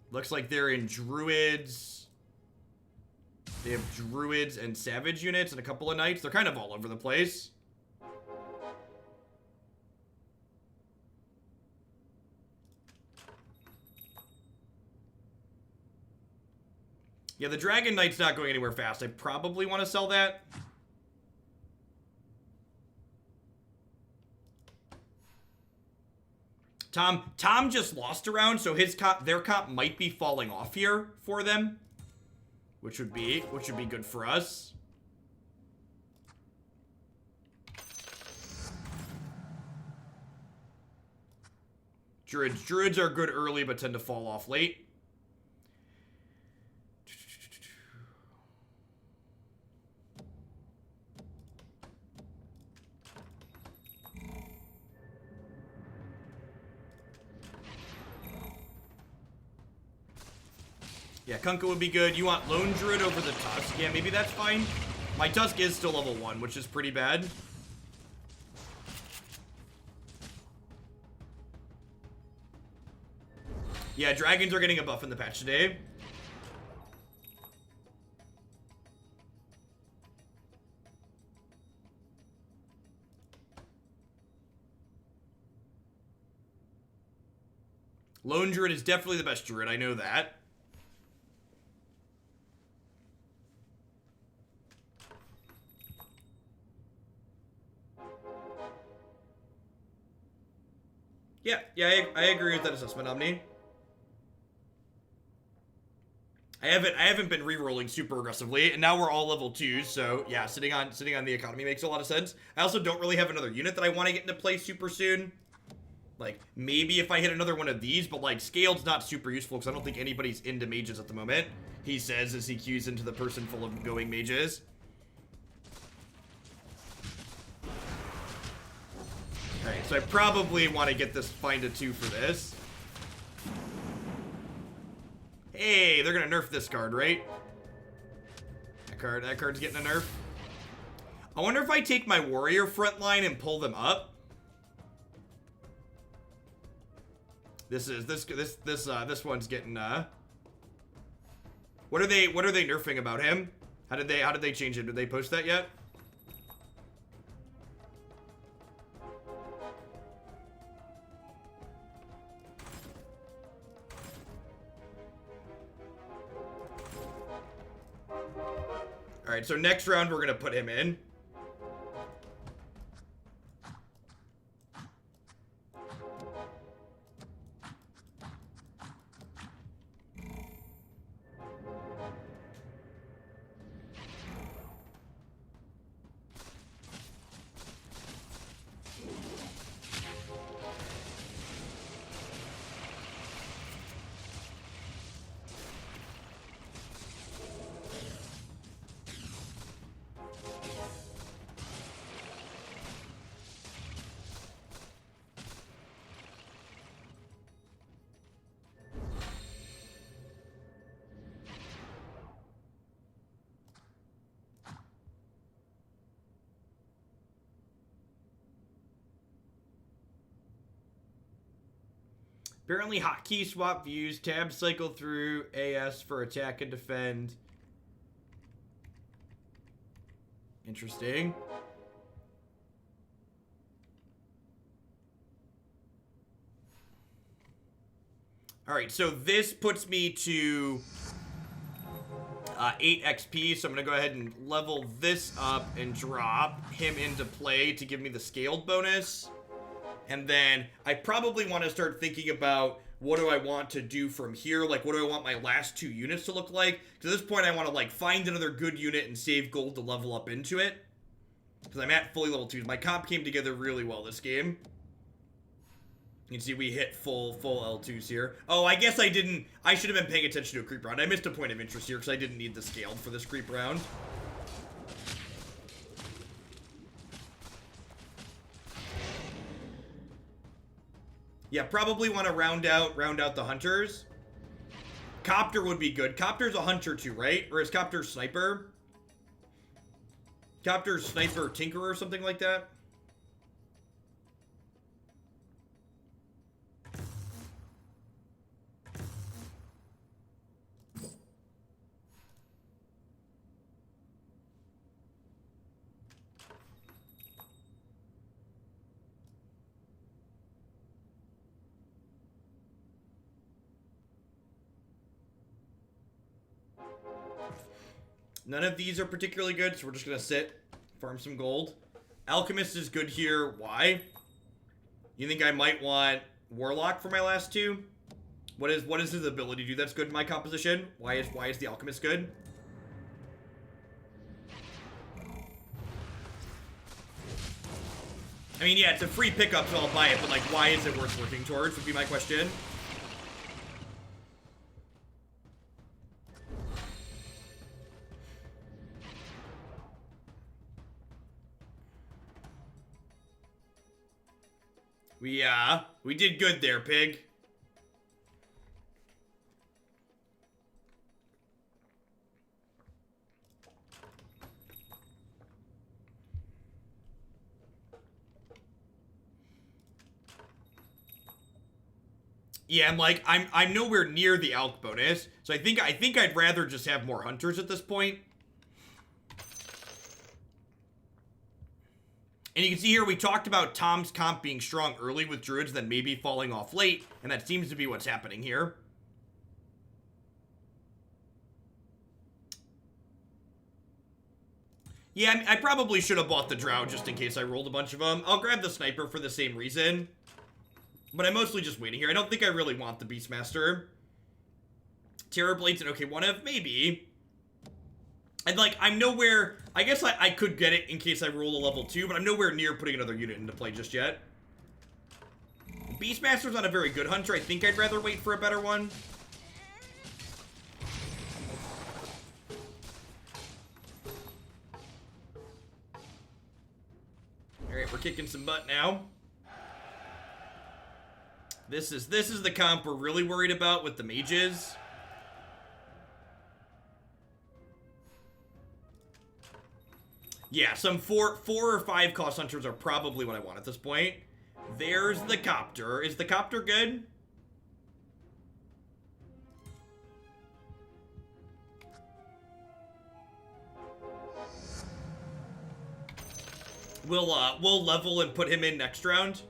Looks like they're in Druids. They have Druids and Savage units and a couple of Knights. They're kind of all over the place. Yeah, the Dragon Knight's not going anywhere fast. I probably want to sell that. Tom just lost a round, so their comp might be falling off here for them, which would be good for us. Druids are good early, but tend to fall off late. Yeah, Kunkka would be good. You want Lone Druid over the Tusk? Yeah, maybe that's fine. My Tusk is still level 1, which is pretty bad. Yeah, dragons are getting a buff in the patch today. Lone Druid is definitely the best Druid, I know that. Yeah, I agree with that assessment, Omni. I haven't been re-rolling super aggressively, and now we're all level 2s, so yeah, sitting on the economy makes a lot of sense. I also don't really have another unit that I want to get into play super soon. Like, maybe if I hit another one of these, but like, scaled's not super useful because I don't think anybody's into mages at the moment. He says as he cues into the person full of going mages. Alright, so I probably want to get this find a 2 for this. Hey, they're gonna nerf this card, right? That card's getting a nerf. I wonder if I take my warrior front line and pull them up. This one's getting what are they nerfing about him? How did they change it? Did they post that yet? Alright, so next round we're gonna put him in. Apparently hotkey swap views, tab cycle through AS for attack and defend. Interesting. Alright, so this puts me to 8 XP, so I'm going to go ahead and level this up and drop him into play to give me the scaled bonus. And then I probably want to start thinking about what do I want to do from here? Like, what do I want my last 2 units to look like? To this point, I want to, like, find another good unit and save gold to level up into it. Because I'm at fully level 2s. My comp came together really well this game. You can see we hit full L2s here. Oh, I guess I didn't... I should have been paying attention to a creep round. I missed a point of interest here because I didn't need the scaled for this creep round. Yeah, probably want to round out the hunters. Copter would be good. Copter's a hunter too, right? Or is Copter sniper? Copter's sniper tinkerer or something like that? None of these are particularly good, so we're just gonna sit, farm some gold. Alchemist is good here. Why? You think I might want Warlock for my last 2? What is his ability to do that's good in my composition? Why is the Alchemist good? I mean, yeah, it's a free pickup, so I'll buy it, but like, why is it worth working towards would be my question. We did good there, pig. Yeah, I'm nowhere near the Alk bonus, so I think I'd rather just have more hunters at this point. And you can see here, we talked about Tom's comp being strong early with druids, then maybe falling off late, and that seems to be what's happening here. Yeah, I probably should have bought the drow just in case I rolled a bunch of them. I'll grab the sniper for the same reason. But I'm mostly just waiting here. I don't think I really want the Beastmaster. Terror Blades and OK 1F, maybe. And, like, I'm nowhere... I guess I could get it in case I roll a level 2, but I'm nowhere near putting another unit into play just yet. Beastmaster's not a very good hunter. I think I'd rather wait for a better one. Alright, we're kicking some butt now. This is the comp we're really worried about with the mages. Yeah, some 4 or 5 cost hunters are probably what I want at this point. There's the copter. Is the copter good? We'll level and put him in next round.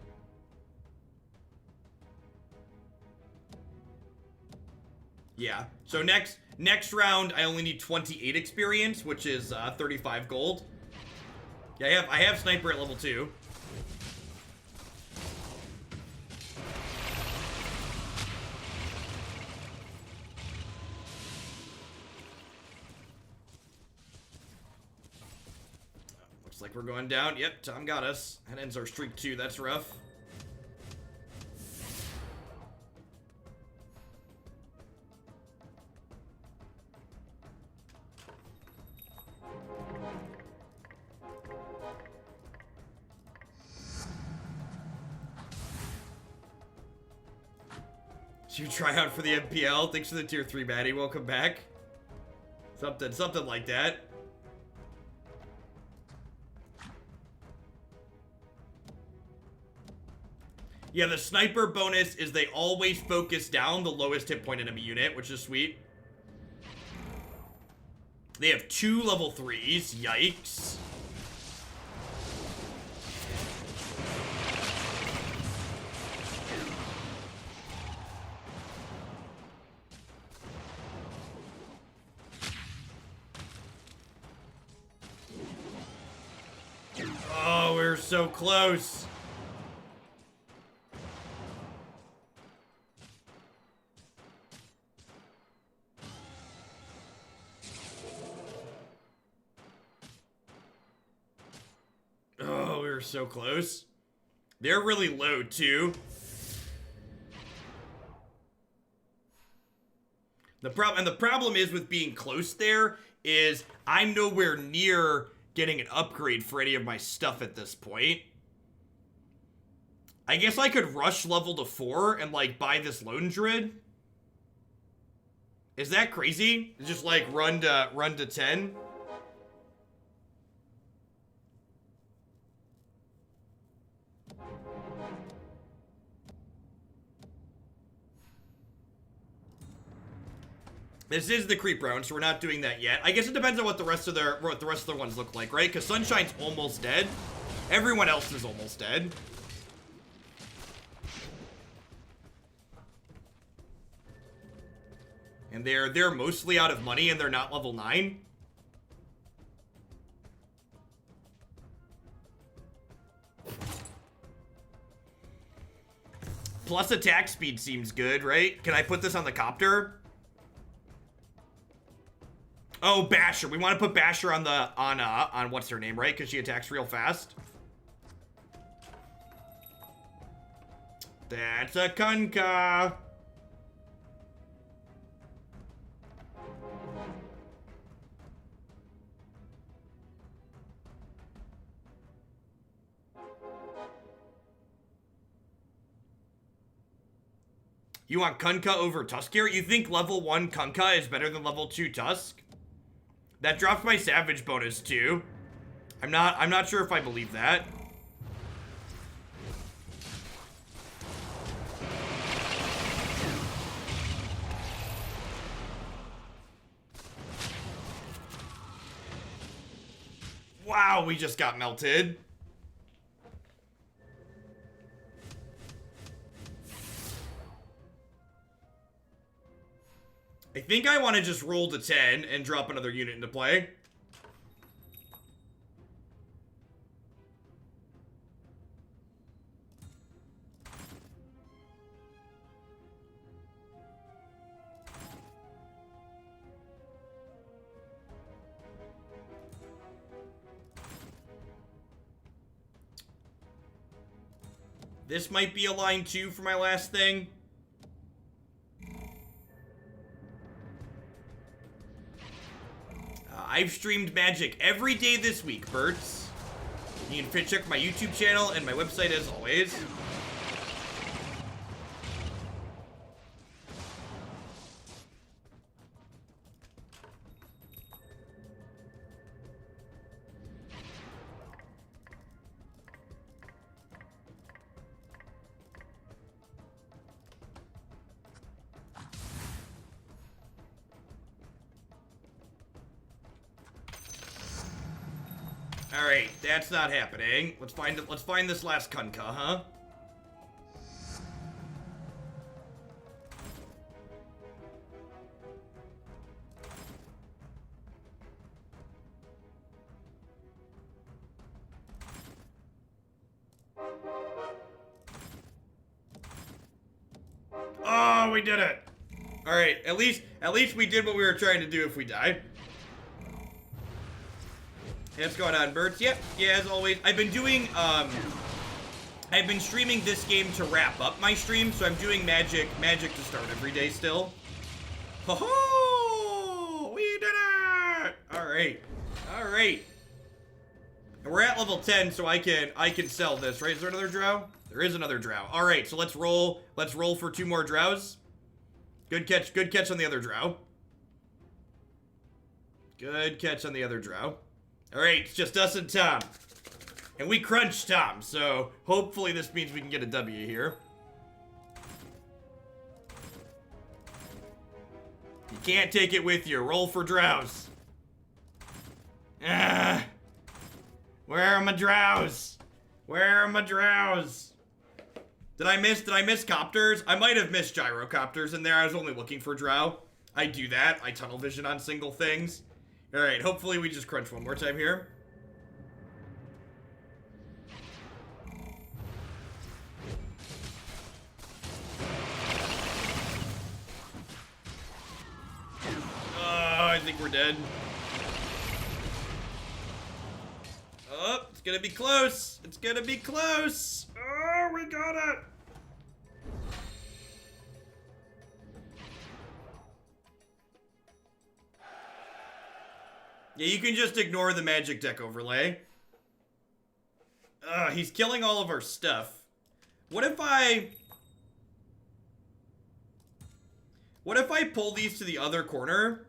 Yeah. So next round I only need 28 experience, which is 35 gold. Yeah, I have sniper at level 2. Looks like we're going down. Yep, Tom got us. That ends our streak too. That's rough. You try out for the MPL. Thanks for the tier 3 baddie. Welcome back. Something like that. Yeah, the sniper bonus is they always focus down the lowest hit point enemy unit, which is sweet. They have 2 level 3s. Yikes. Oh, we're so close. Oh, we were so close. They're really low, too. The problem is with being close there is I'm nowhere near getting an upgrade for any of my stuff at this point. I guess I could rush level to 4 and, like, buy this Lone Druid. Is that crazy? Just, like, run to 10? This is the creep round, so we're not doing that yet. I guess it depends on what the rest of their ones look like, right? Because Sunshine's almost dead. Everyone else is almost dead. And they're mostly out of money and they're not level 9. Plus attack speed seems good, right? Can I put this on the copter? Oh, Basher. We want to put Basher on the on what's her name, right? Because she attacks real fast. That's a Kunkka. You want Kunkka over Tusk here? You think level 1 Kunkka is better than level 2 Tusk? That dropped my Savage bonus too. I'm not sure if I believe that. Wow, we just got melted. I think I want to just roll to 10 and drop another unit into play. This might be a line 2 for my last thing. I've streamed Magic every day this week, Berts. You can check my YouTube channel and my website as always. Alright, that's not happening. Let's find this last Kunkka, huh? Oh, we did it! Alright, at least we did what we were trying to do if we died. What's going on, Birds? Yep, yeah, as always. I've been doing, I've been streaming this game to wrap up my stream, so I'm doing Magic to start every day still. Ho-ho! We did it! Alright. Alright. And we're at level 10, so I can sell this, right? Is there another drow? There is another drow. Alright, so let's roll for 2 more drows. Good catch on the other drow. Good catch on the other drow. Alright, it's just us and Tom. And we crunched Tom, so hopefully this means we can get a W here. You can't take it with you. Roll for drows. Where are my drows? Where are my drows? Did I miss copters? I might have missed gyrocopters in there. I was only looking for drow. I do that. I tunnel vision on single things. Alright, hopefully we just crunch one more time here. Oh, I think we're dead. Oh, it's gonna be close. It's gonna be close. Oh, we got it. Yeah, you can just ignore the magic deck overlay. He's killing all of our stuff. What if I pull these to the other corner?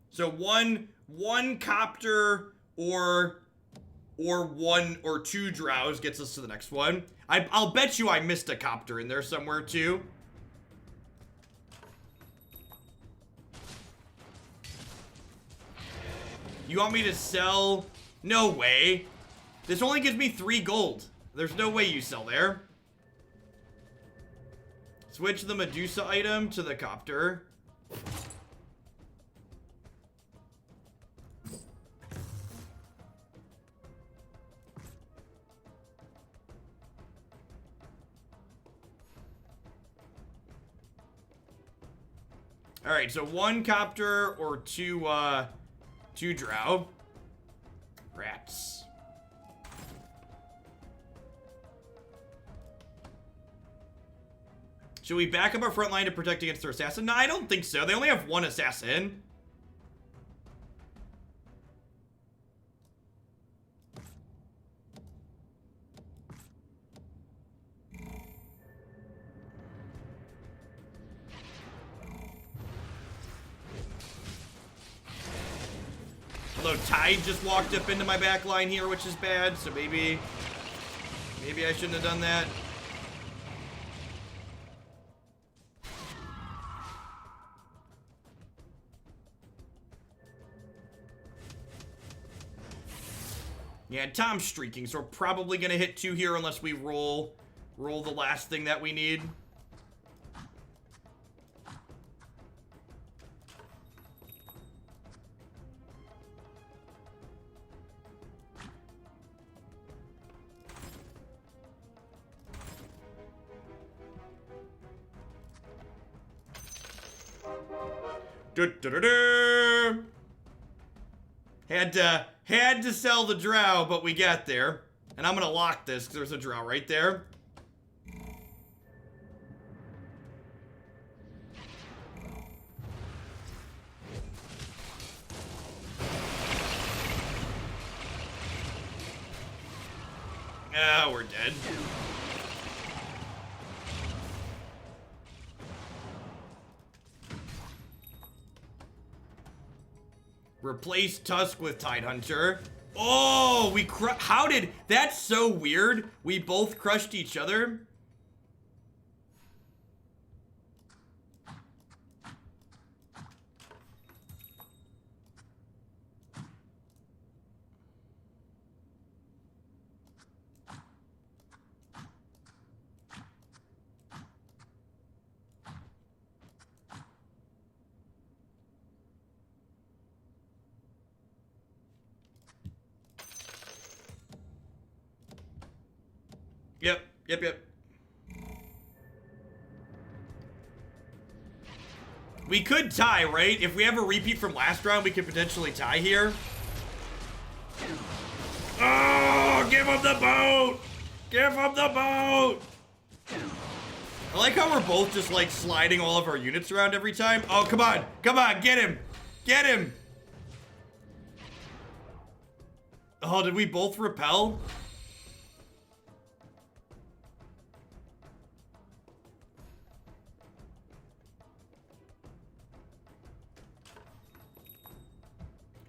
So one copter or 1 or 2 drows gets us to the next one. I'll bet you I missed a copter in there somewhere too. You want me to sell? No way. This only gives me 3 gold. There's no way you sell there. Switch the Medusa item to the copter. Alright, so 1 copter or 2 drow. Rats. Should we back up our front line to protect against their assassin? No, I don't think so. They only have 1 assassin. Although Tide just walked up into my back line here, which is bad, so maybe I shouldn't have done that. Yeah, Tom's streaking, so we're probably gonna hit 2 here unless we roll the last thing that we need. Du-du-du-du. Had to sell the drow, but we got there. And I'm gonna lock this because there's a drow right there. Ah, we're dead. Replace Tusk with Tidehunter. Oh, how did, that's so weird. We both crushed each other. Yep. We could tie, right? If we have a repeat from last round, we could potentially tie here. Oh, give him the boat! Give him the boat! I like how we're both just like sliding all of our units around every time. Oh, come on, get him! Get him! Oh, did we both repel?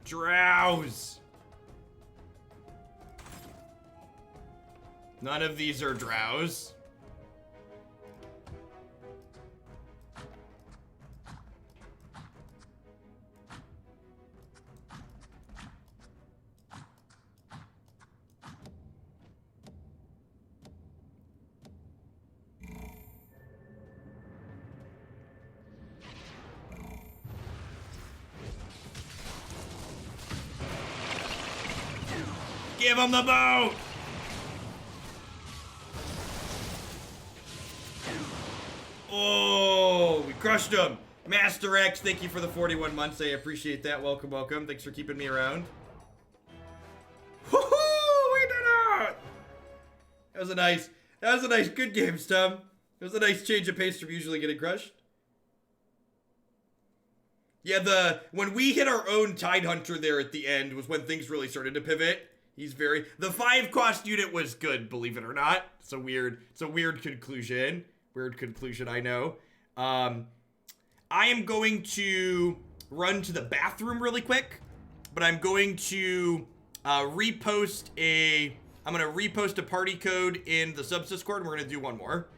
Drows. None of these are drows. Give him the boat! Oh, we crushed him. Master X, thank you for the 41 months. I appreciate that. Welcome, welcome. Thanks for keeping me around. Woohoo! We did it! That was a nice, good game, Stum. It was a nice change of pace from usually getting crushed. Yeah, when we hit our own Tidehunter there at the end was when things really started to pivot. The 5-cost unit was good, believe it or not. It's a weird conclusion. Weird conclusion, I know. I am going to run to the bathroom really quick, but I'm going to repost a party code in the subs Discord, and we're gonna do one more.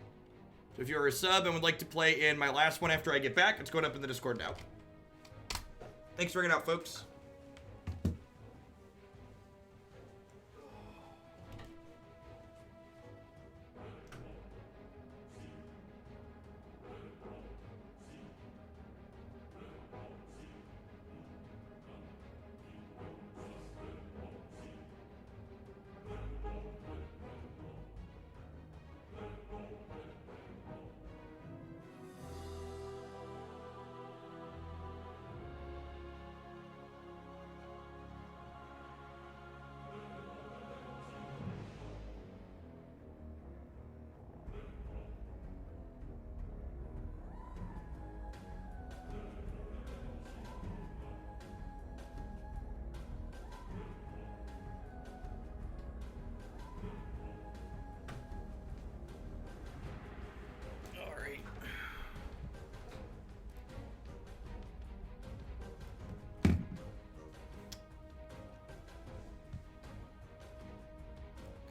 So if you're a sub and would like to play in my last one after I get back, it's going up in the Discord now. Thanks for hanging out, folks.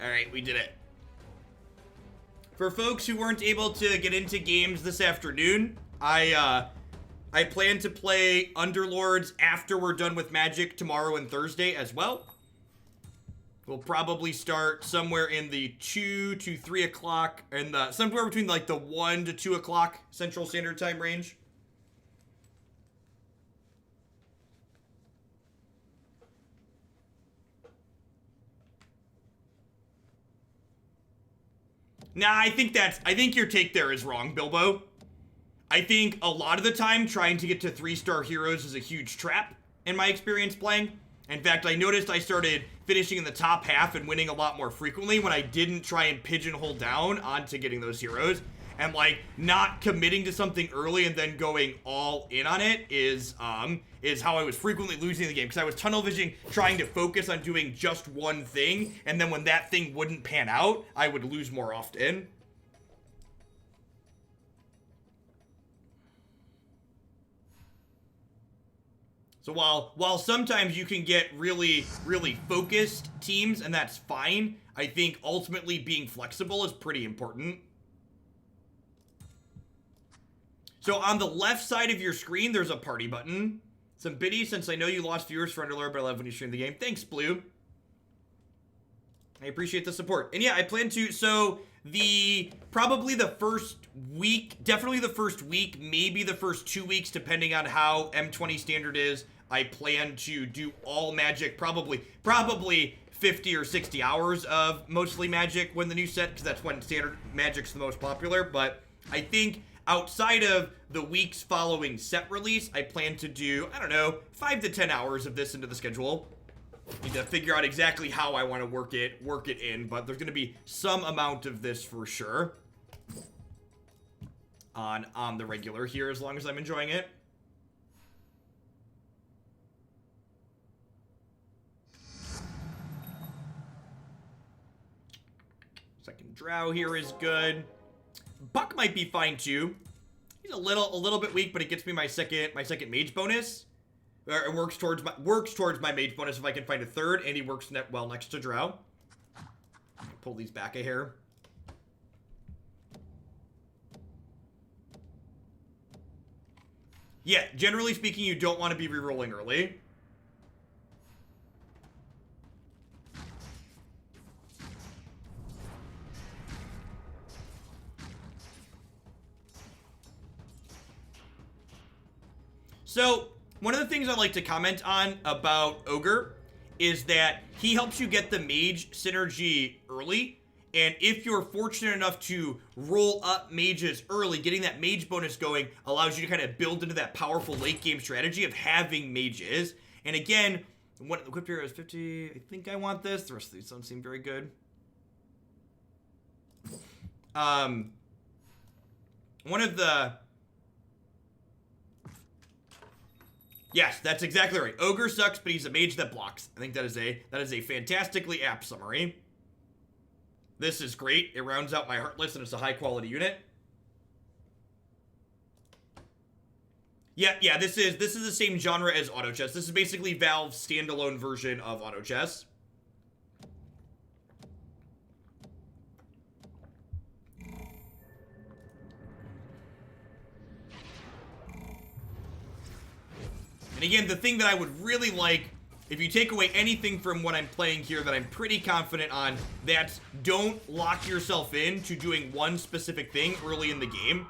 Alright, we did it. For folks who weren't able to get into games this afternoon, I plan to play Underlords after we're done with Magic tomorrow and Thursday as well. We'll probably start somewhere in the 2 to 3 o'clock, and somewhere between like the 1 to 2 o'clock Central Standard Time range. Nah, I think your take there is wrong, Bilbo. I think a lot of the time trying to get to 3-star heroes is a huge trap in my experience playing. In fact, I noticed I started finishing in the top half and winning a lot more frequently when I didn't try and pigeonhole down onto getting those heroes. And like not committing to something early and then going all in on it is how I was frequently losing the game, because I was tunnel visioning, trying to focus on doing just one thing, and then when that thing wouldn't pan out, I would lose more often. So while sometimes you can get really focused teams, and that's fine, I think ultimately being flexible is pretty important. So on the left side of your screen, there's a party button. Some biddies, since I know you lost viewers for Underlord, but I love when you stream the game. Thanks, Blue. I appreciate the support. And yeah, I plan to, so probably the first week, definitely the first week, maybe the first 2 weeks, depending on how M20 standard is, I plan to do all Magic, probably 50 or 60 hours of mostly Magic when the new set, because that's when standard Magic's the most popular. But I think outside of the weeks following set release, I plan to do, I don't know, 5 to 10 hours of this into the schedule. Need to figure out exactly how I want to work it in, but there's going to be some amount of this for sure on the regular here, as long as I'm enjoying it. Second Drow here is good. Buck might be fine too. He's a little bit weak, but it gets me my second mage bonus. It works towards my mage bonus if I can find a third, and he works well next to Drow. Pull these back a hair. Yeah, generally speaking, you don't want to be rerolling early. So, one of the things I like to comment on about Ogre is that he helps you get the mage synergy early, and if you're fortunate enough to roll up mages early, getting that mage bonus going allows you to kind of build into that powerful late game strategy of having mages. And again, one of the equip here is 50. I think I want this. The rest of these don't seem very good. One of the... Yes, that's exactly right. Ogre sucks, but he's a mage that blocks. I think that is a fantastically apt summary. This is great. It rounds out my Heartless, and it's a high-quality unit. Yeah, this is the same genre as Auto Chess. This is basically Valve's standalone version of Auto Chess. And again, the thing that I would really like, if you take away anything from what I'm playing here that I'm pretty confident on, that's don't lock yourself in to doing one specific thing early in the game.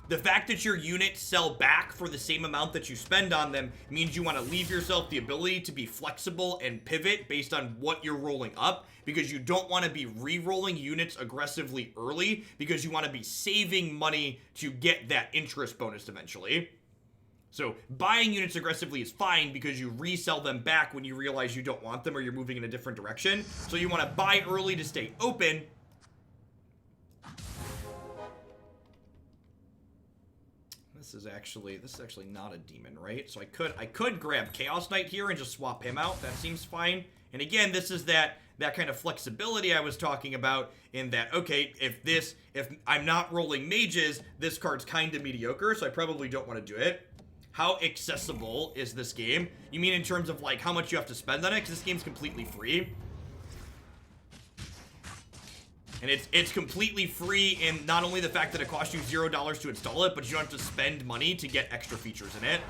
The fact that your units sell back for the same amount that you spend on them means you want to leave yourself the ability to be flexible and pivot based on what you're rolling up, because you don't want to be re-rolling units aggressively early, because you want to be saving money to get that interest bonus eventually. So buying units aggressively is fine because you resell them back when you realize you don't want them or you're moving in a different direction. So you want to buy early to stay open. This is actually not a demon, right? So I could grab Chaos Knight here and just swap him out. That seems fine. And again, this is that kind of flexibility I was talking about, in that, okay, if I'm not rolling mages, this card's kind of mediocre, so I probably don't want to do it. How accessible is this game? You mean in terms of like how much you have to spend on it? Because this game's completely free. And it's completely free in not only the fact that it costs you $0 to install it, but you don't have to spend money to get extra features in it.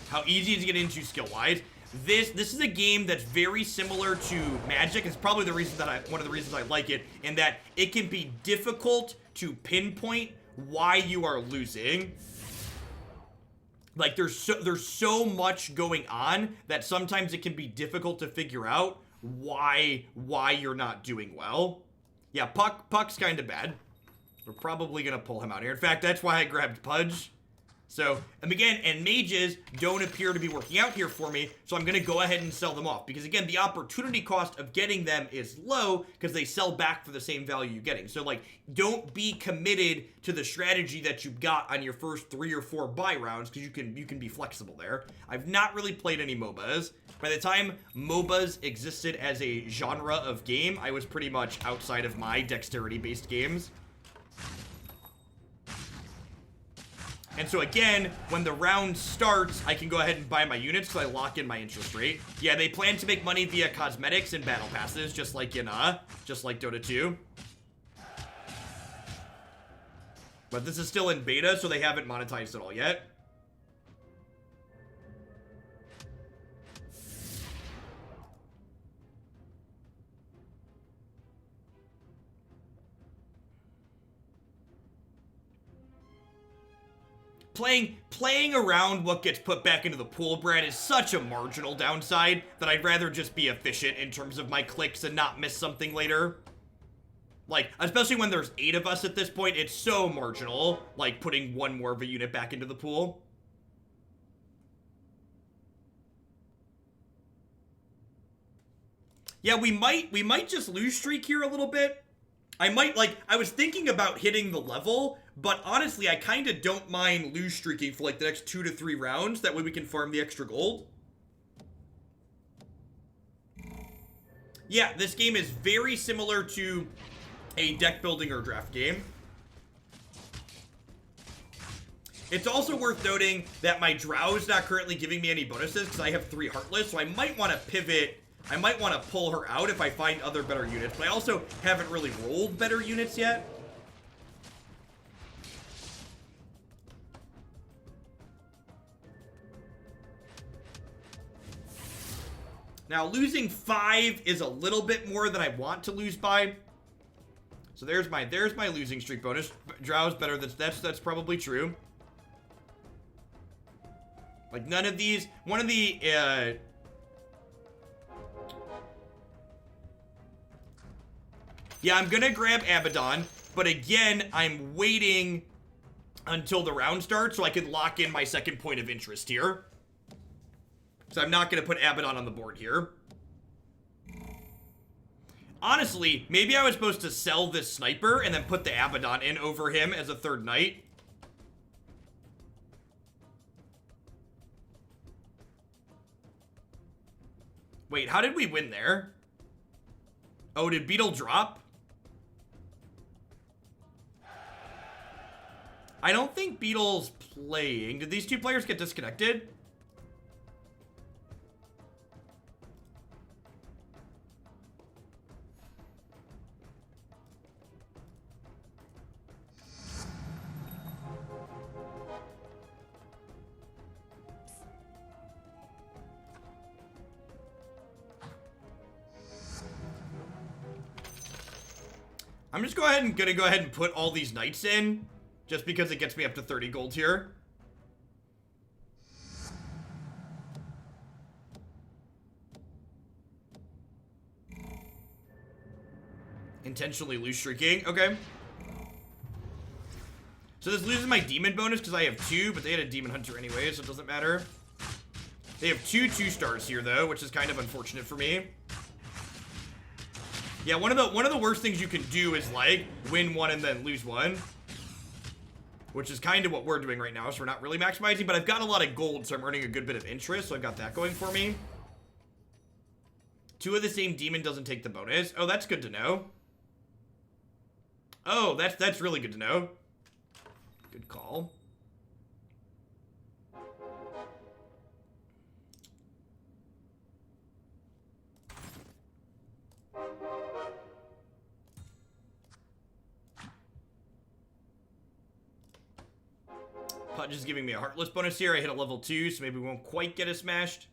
How easy to get into skill-wise. This is a game that's very similar to Magic. It's probably one of the reasons I like it, in that it can be difficult to pinpoint why you are losing. Like there's so much going on that sometimes it can be difficult to figure out why you're not doing well. Yeah, Puck's kind of bad. We're probably going to pull him out here. In fact, that's why I grabbed Pudge. So, and again, and mages don't appear to be working out here for me, so I'm going to go ahead and sell them off. Because again, the opportunity cost of getting them is low because they sell back for the same value you're getting. So like, don't be committed to the strategy that you got on your first 3 or 4 buy rounds because you can be flexible there. I've not really played any MOBAs. By the time MOBAs existed as a genre of game, I was pretty much outside of my dexterity-based games. And so again, when the round starts, I can go ahead and buy my units because I lock in my interest rate. Yeah, they plan to make money via cosmetics and battle passes, just like Dota 2. But this is still in beta, so they haven't monetized it all yet. Playing around what gets put back into the pool, Brad, is such a marginal downside that I'd rather just be efficient in terms of my clicks and not miss something later. Like, especially when there's 8 of us at this point, it's so marginal, like putting one more of a unit back into the pool. Yeah, we might just lose streak here a little bit. I was thinking about hitting the level, but honestly, I kind of don't mind lose streaking for like the next 2 to 3 rounds. That way we can farm the extra gold. Yeah, this game is very similar to a deck building or draft game. It's also worth noting that my Drow is not currently giving me any bonuses because I have 3 Heartless, so I might want to pivot. I might want to pull her out if I find other better units, but I also haven't really rolled better units yet. Now, losing 5 is a little bit more than I want to lose by. So there's my losing streak bonus. Drow's better than that's probably true. Like none of these, one of the yeah, I'm gonna grab Abaddon, but again, I'm waiting until the round starts so I can lock in my second point of interest here. So I'm not gonna put Abaddon on the board here. Honestly, maybe I was supposed to sell this sniper and then put the Abaddon in over him as a 3rd knight. Wait, how did we win there? Oh, did Beetle drop? I don't think Beetle's playing. Did these 2 players get disconnected? I'm just gonna go ahead and put all these knights in, just because it gets me up to 30 gold here. Intentionally lose streaking. Okay. So this loses my demon bonus because I have 2, but they had a demon hunter anyway, so it doesn't matter. They have 2 2-stars here though, which is kind of unfortunate for me. Yeah, one of the worst things you can do is like win 1 and then lose 1, which is kind of what we're doing right now. So we're not really maximizing, but I've got a lot of gold, so I'm earning a good bit of interest. So I've got that going for me. 2 of the same demon doesn't take the bonus. Oh, that's good to know. Oh, that's really good to know. Good call. Pudge is giving me a Heartless bonus here. I hit a level 2, so maybe we won't quite get it smashed.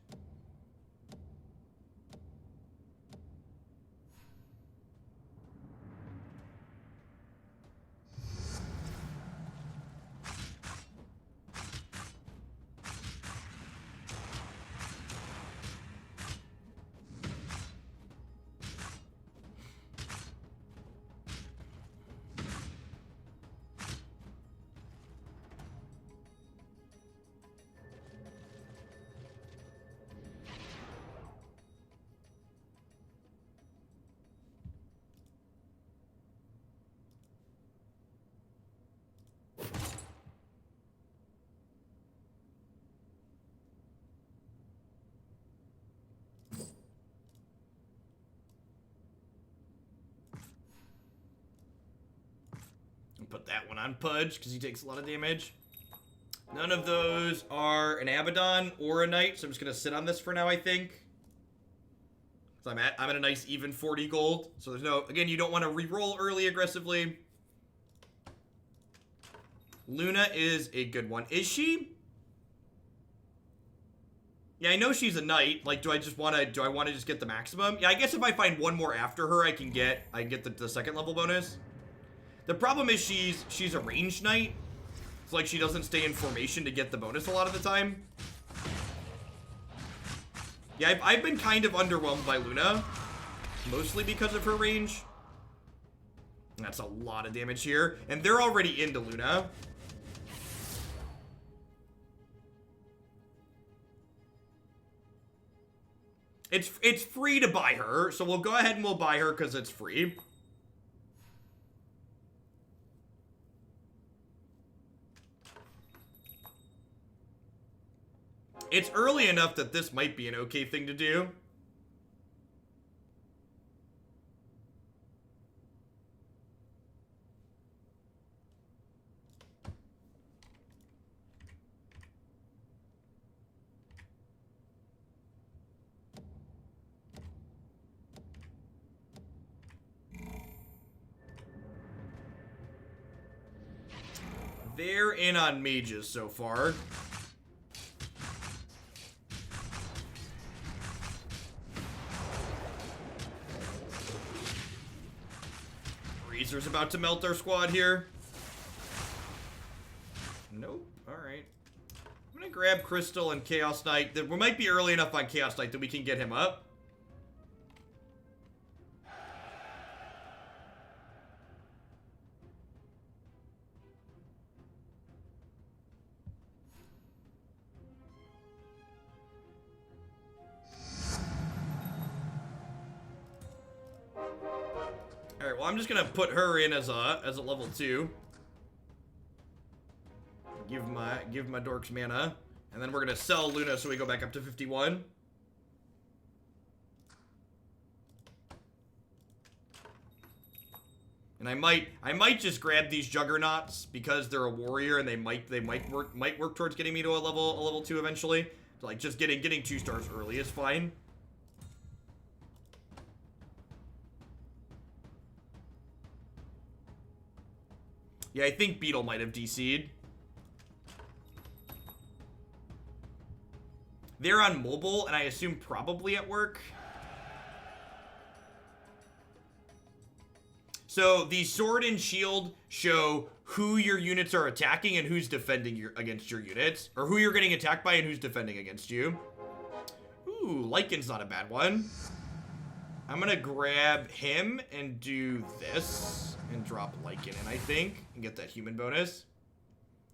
Put that one on Pudge, because he takes a lot of damage. None of those are an Abaddon or a Knight, so I'm just going to sit on this for now, I think. So I'm at a nice even 40 gold. So there's no... Again, you don't want to re-roll early aggressively. Luna is a good one. Is she? Yeah, I know she's a Knight. Like, do I want to just get the maximum? Yeah, I guess if I find one more after her, I can get the second level bonus. The problem is she's a ranged Knight. It's like she doesn't stay in formation to get the bonus a lot of the time. Yeah, I've been kind of underwhelmed by Luna. Mostly because of her range. That's a lot of damage here. And they're already into Luna. It's free to buy her, so we'll go ahead and we'll buy her because it's free. It's early enough that this might be an okay thing to do. They're in on mages so far. Reezer's about to melt our squad here. Nope. Alright. I'm gonna grab Crystal and Chaos Knight. We might be early enough on Chaos Knight that we can get him up. Alright, well, I'm just gonna put her in as a level 2. Give my dorks mana. And then we're gonna sell Luna so we go back up to 51. And I might just grab these Juggernauts because they're a warrior and they might work towards getting me to a level 2 eventually. So like just getting 2 stars early is fine. Yeah, I think Beetle might have DC'd. They're on mobile, and I assume probably at work. So, the sword and shield show who your units are attacking and who's defending against your units. Or who you're getting attacked by and who's defending against you. Ooh, Lycan's not a bad one. I'm gonna grab him and do this. And drop Lycan in, I think. And get that human bonus.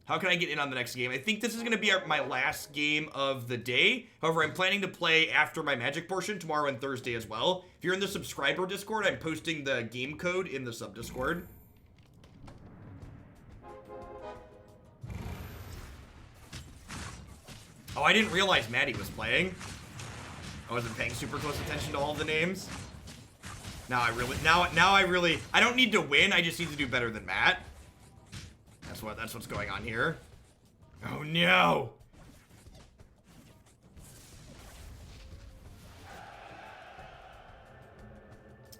How can I get in on the next game? I think this is going to be my last game of the day. However, I'm planning to play after my magic portion tomorrow and Thursday as well. If you're in the subscriber Discord, I'm posting the game code in the sub Discord. Oh, I didn't realize Maddie was playing. I wasn't paying super close attention to all the names. Now I don't need to win, I just need to do better than Matt. That's what's going on here. Oh no!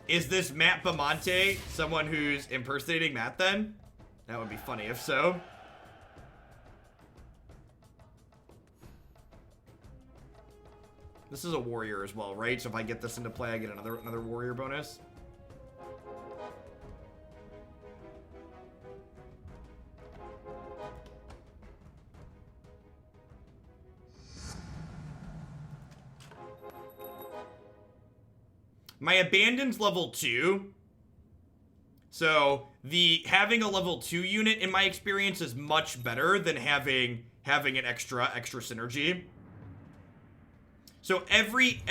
Is this Matt Bamonte someone who's impersonating Matt then? That would be funny if so. This is a warrior as well, right? So if I get this into play, I get another warrior bonus. My abandon's level 2. So having a level 2 unit in my experience is much better than having an extra synergy. So every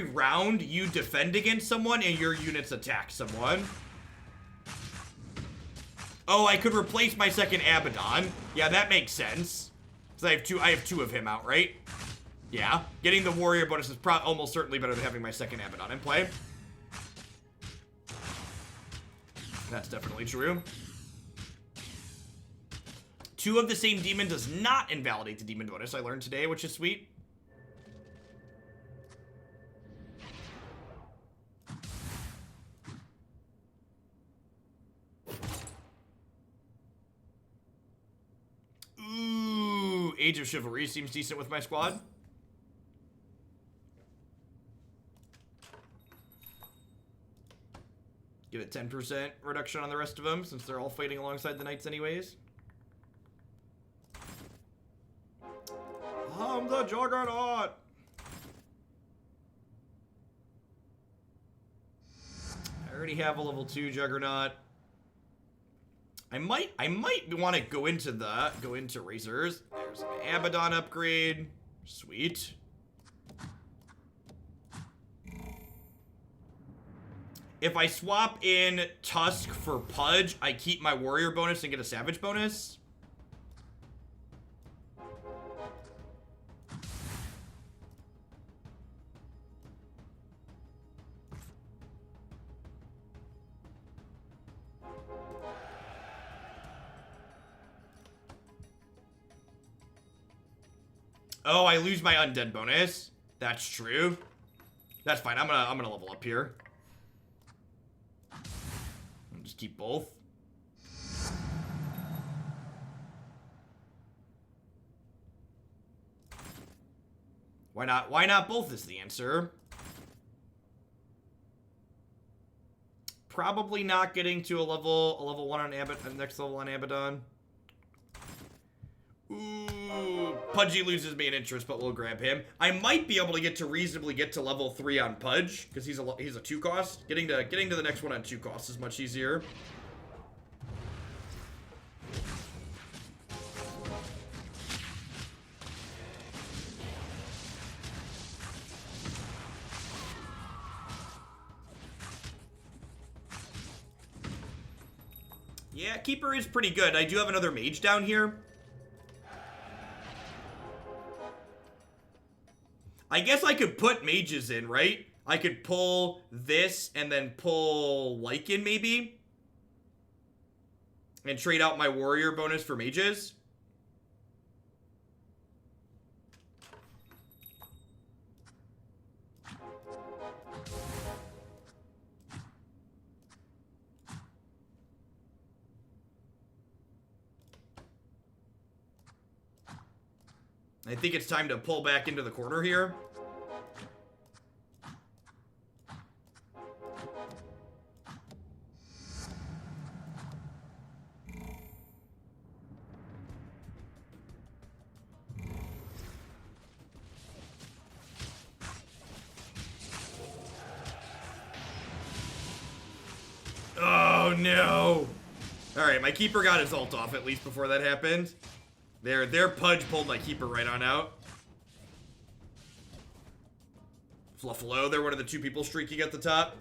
round you defend against someone and your units attack someone. Oh, I could replace my second Abaddon. Yeah, that makes sense. Because I have two of him out, right? Yeah. Getting the warrior bonus is almost certainly better than having my second Abaddon in play. That's definitely true. 2 of the same demon does not invalidate the demon bonus, I learned today, which is sweet. Ooh, Age of Chivalry seems decent with my squad. Give it 10% reduction on the rest of them, since they're all fighting alongside the knights anyways. I'm the Juggernaut! I already have a level 2 Juggernaut. I might want to go into Razors. There's an Abaddon upgrade. Sweet. If I swap in Tusk for Pudge, I keep my warrior bonus and get a savage bonus. Oh, I lose my undead bonus. That's true. That's fine. I'm gonna level up here. I'll just keep both. Why not? Why not both is the answer. Probably not getting to a level 1 on next level on Abaddon. Ooh, Pudgy loses me an interest, but we'll grab him. I might be able to reasonably get to level 3 on Pudge, because he's a 2 cost. Getting to the next one on 2 costs is much easier. Yeah, Keeper is pretty good. I do have another mage down here. I guess I could put mages in, right? I could pull this and then pull Lycan, maybe? And trade out my warrior bonus for mages? I think it's time to pull back into the corner here. Oh no! Alright, my keeper got his ult off at least before that happened. Their Pudge pulled my keeper right on out. Fluffalo, they're one of the 2 people streaking at the top.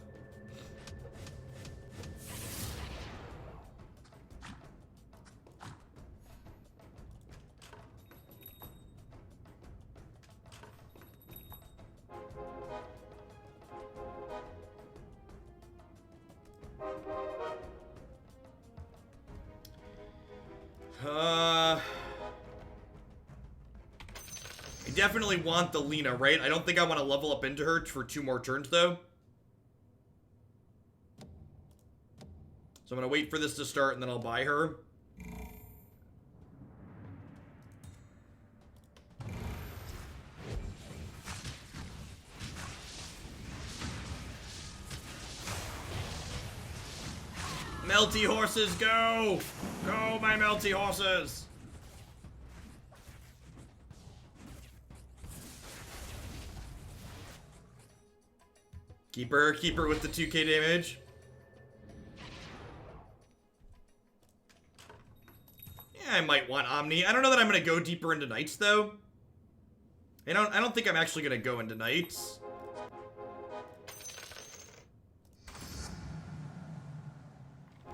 I definitely want the Lena, right? I don't think I want to level up into her for 2 more turns, though. So I'm going to wait for this to start, and then I'll buy her. Melty horses, go! Go, my melty horses! Keeper with the 2k damage. Yeah, I might want Omni. I don't know that I'm gonna go deeper into Knights though. I don't think I'm actually gonna go into Knights.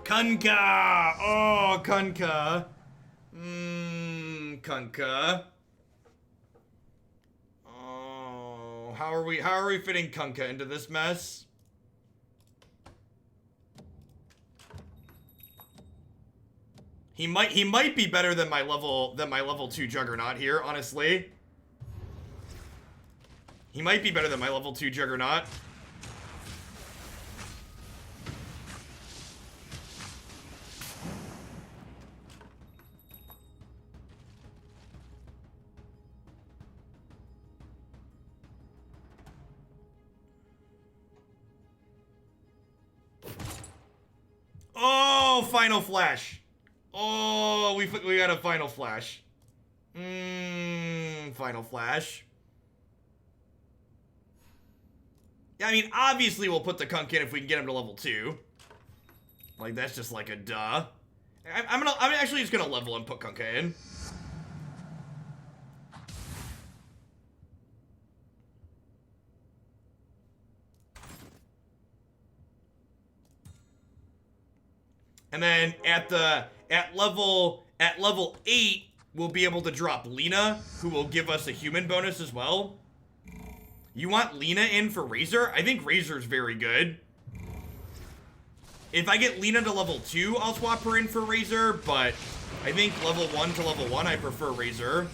Kunkka! Oh, Kunkka. Kunkka. How are we fitting Kunkka into this mess? He might be better than my level 2 Juggernaut here, honestly. He might be better than my level 2 Juggernaut. Oh, Final Flash. Oh, we got a Final Flash. Final Flash. Yeah, I mean, obviously we'll put the Kunk in if we can get him to level 2. Like, that's just like a duh. I'm actually just gonna level and put Kunkka in. And then at level 8, we'll be able to drop Lena, who will give us a human bonus as well. You want Lena in for Razor? I think Razor's very good. If I get Lena to level 2, I'll swap her in for Razor, but I think level 1 to level 1, I prefer Razor.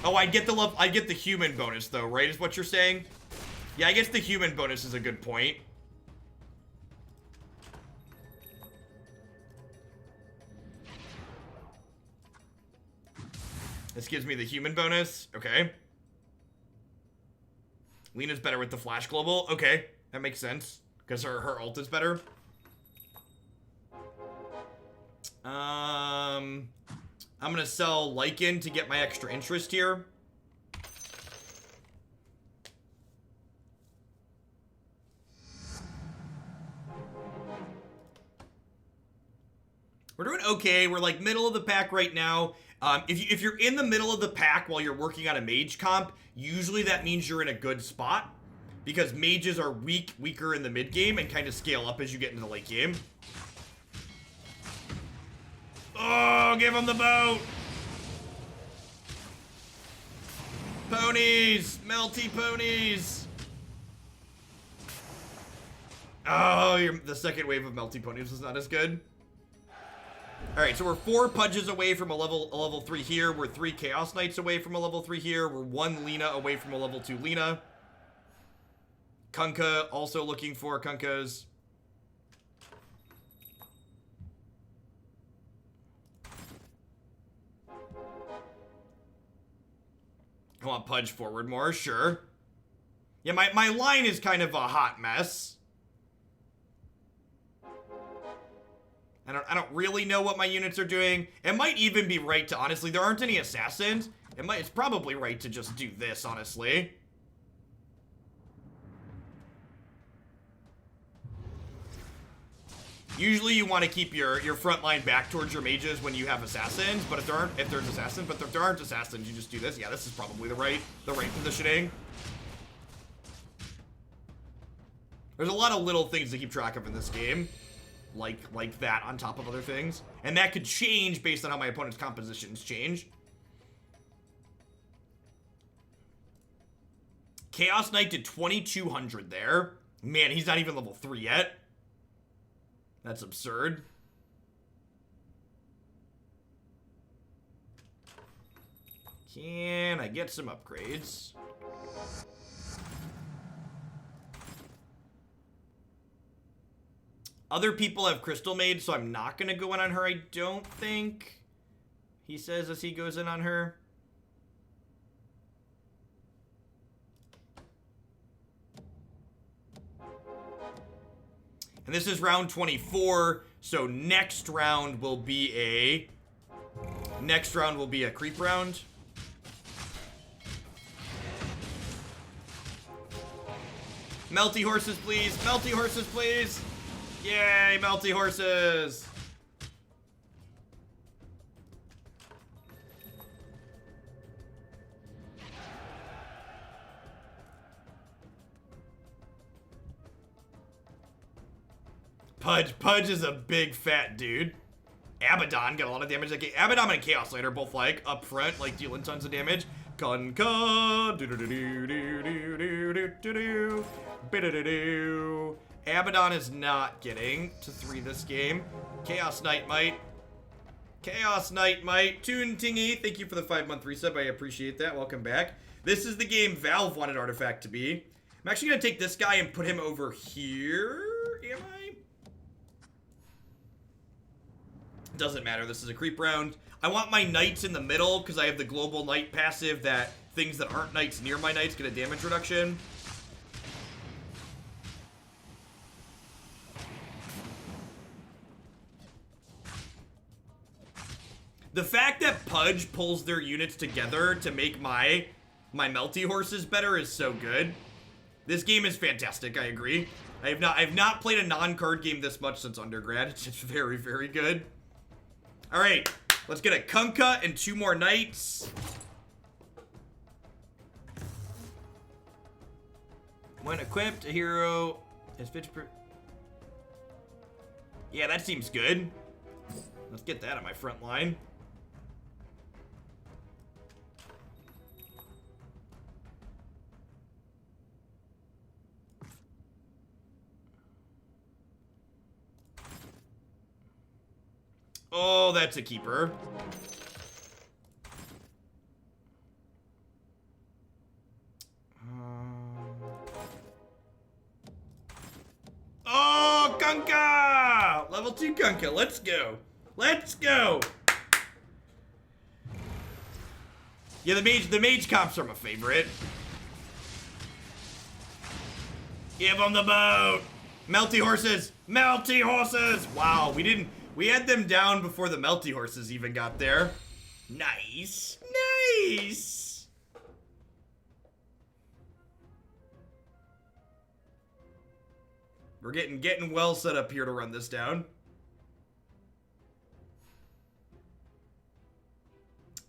Oh, I get the human bonus though, right? Is what you're saying? Yeah, I guess the human bonus is a good point. This gives me the human bonus. Okay. Lena's better with the Flash Global. Okay, that makes sense. Because her ult is better. I'm gonna sell Lycan to get my extra interest here. We're doing okay. We're like middle of the pack right now. If you're in the middle of the pack while you're working on a mage comp, usually that means you're in a good spot. Because mages are weaker in the mid game and kind of scale up as you get into the late game. Oh, give him the boat! Ponies! Melty ponies! Oh, the second wave of melty ponies was not as good. Alright, so we're 4 Pudges away from a level 3 here. We're 3 Chaos Knights away from a level 3 here. We're 1 Lena away from a level 2 Lena. Kunkka, also looking for Kunkkas. I want Pudge forward more, sure. Yeah, my line is kind of a hot mess. I don't really know what my units are doing. It might even be right to, honestly, there aren't any assassins. It's probably right to just do this, honestly. Usually you want to keep your front line back towards your mages when you have assassins, but if there's assassins, but if there aren't assassins, you just do this. Yeah, this is probably the right positioning. There's a lot of little things to keep track of in this game. Like that on top of other things. And that could change based on how my opponent's compositions change. Chaos Knight did 2,200 there. Man, he's not even level 3 yet. That's absurd. Can I get some upgrades? Other people have Crystal Maid, so I'm not going to go in on her, I don't think. He says as he goes in on her. And this is round 24, so next round will be a creep round. Melty horses, please. Melty horses, please. Yay, melty horses. Pudge is a big fat dude. Abaddon got a lot of damage. Like Abaddon and Chaos Knight are both like up front, like dealing tons of damage. Kunkka, do do do do do do do do do do do. Abaddon is not getting to 3 this game. Chaos Knight might. Chaos Knight, Might. Toon Tingy, thank you for the 5-month resub. I appreciate that. Welcome back. This is the game Valve wanted Artifact to be. I'm actually going to take this guy and put him over here. Am I? Doesn't matter. This is a creep round. I want my knights in the middle because I have the global knight passive that things that aren't knights near my knights get a damage reduction. The fact that Pudge pulls their units together to make my melty horses better is so good. This game is fantastic, I agree. I have not played a non-card game this much since undergrad. It's just very, very good. Alright, let's get a Kunkka and 2 more knights. When equipped, a hero is 50%. Yeah, that seems good. Let's get that on my front line. Oh, that's a keeper. Oh, Kunkka! Level 2 Kunkka. Let's go. Let's go. Yeah, the mage comps are my favorite. Give them the boat. Melty horses. Melty horses. Wow, we had them down before the melty horses even got there. Nice. Nice. We're getting well set up here to run this down.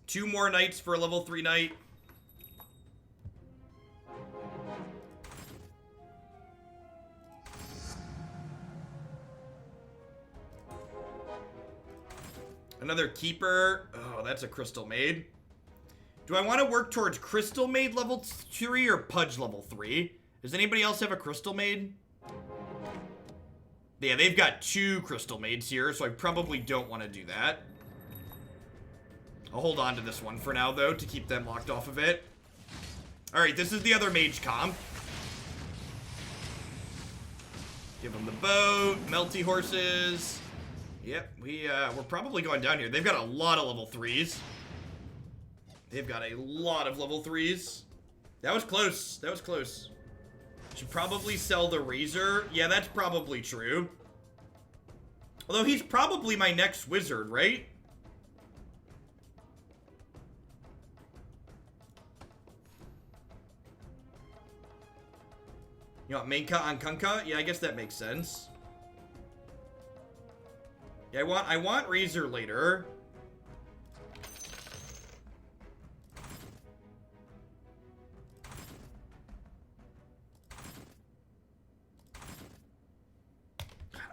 2 more knights for a level 3 knight. Another keeper. Oh, that's a Crystal Maid. Do I want to work towards Crystal Maid level 3 or Pudge level 3? Does anybody else have a Crystal Maid? Yeah, they've got 2 Crystal Maids here, so I probably don't want to do that. I'll hold on to this one for now, though, to keep them locked off of it. Alright, this is the other mage comp. Give them the boat, melty horses. Yep, we're probably going down here. They've got a lot of level 3s. They've got a lot of level 3s. That was close. That was close. Should probably sell the Razor. Yeah, that's probably true. Although he's probably my next wizard, right? You want Mainka on Kunkka? Yeah, I guess that makes sense. Yeah, I want Razor later.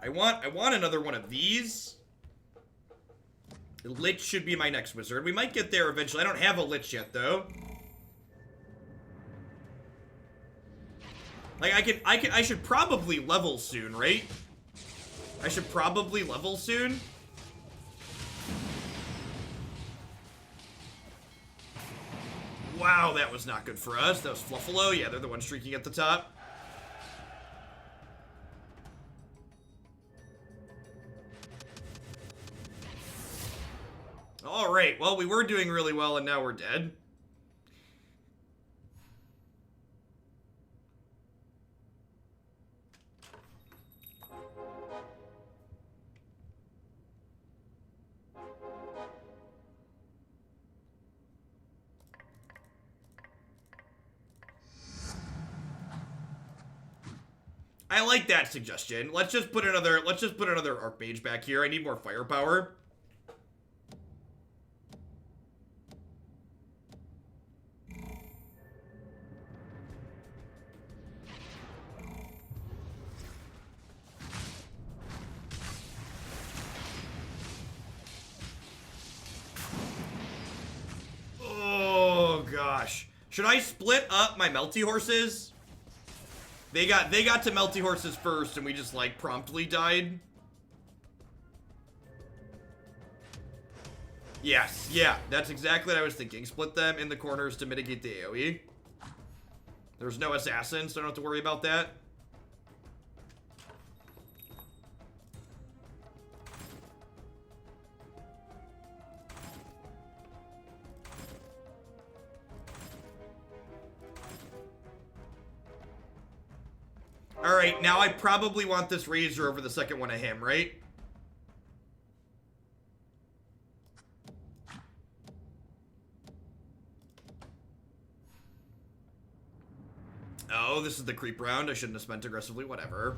I want another one of these. Lich should be my next wizard. We might get there eventually. I don't have a Lich yet, though. Like, I should probably level soon, right? I should probably level soon. Wow, that was not good for us. That was Fluffalo. Yeah, they're the ones streaking at the top. Alright, well, we were doing really well, and now we're dead. I like that suggestion. Let's just put another Archmage back here. I need more firepower. Oh gosh. Should I split up my melty horses? They got to melty horses first, and we just, like, promptly died. Yes, yeah, that's exactly what I was thinking. Split them in the corners to mitigate the AoE. There's no assassins, so I don't have to worry about that. Alright, now I probably want this Razor over the second one of him, right? Oh, this is the creep round. I shouldn't have spent aggressively, whatever.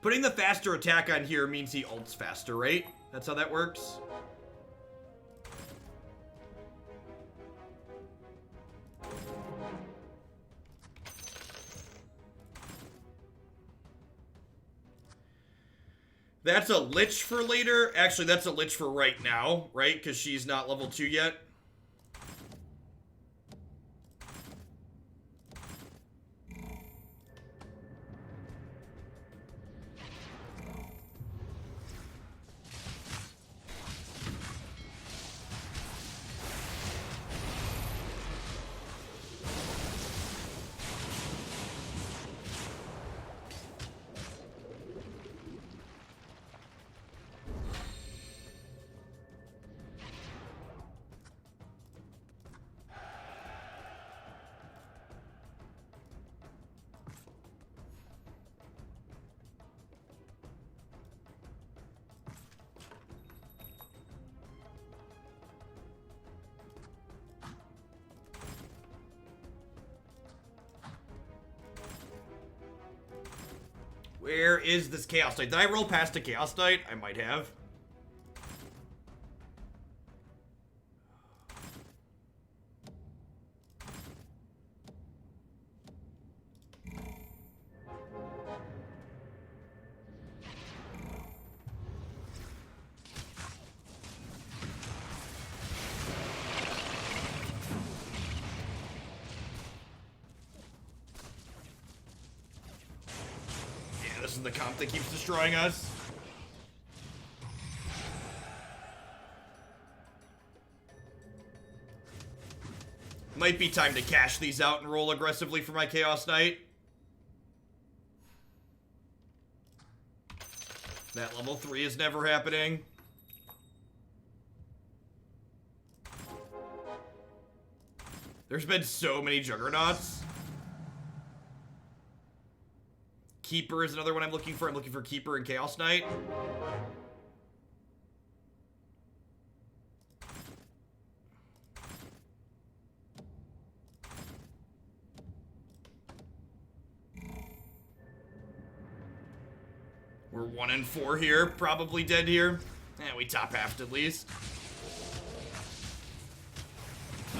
Putting the faster attack on here means he ults faster, right? That's how that works? That's a Lich for later. Actually, that's a Lich for right now, right? Because she's not level 2 yet. Where is this Chaos Knight? Did I roll past a Chaos Knight? I might have. This is the comp that keeps destroying us. Might be time to cash these out and roll aggressively for my Chaos Knight. That level 3 is never happening. There's been so many Juggernauts. Keeper is another one I'm looking for. I'm looking for Keeper and Chaos Knight. We're 1 and 4 here. Probably dead here. We top halved at least.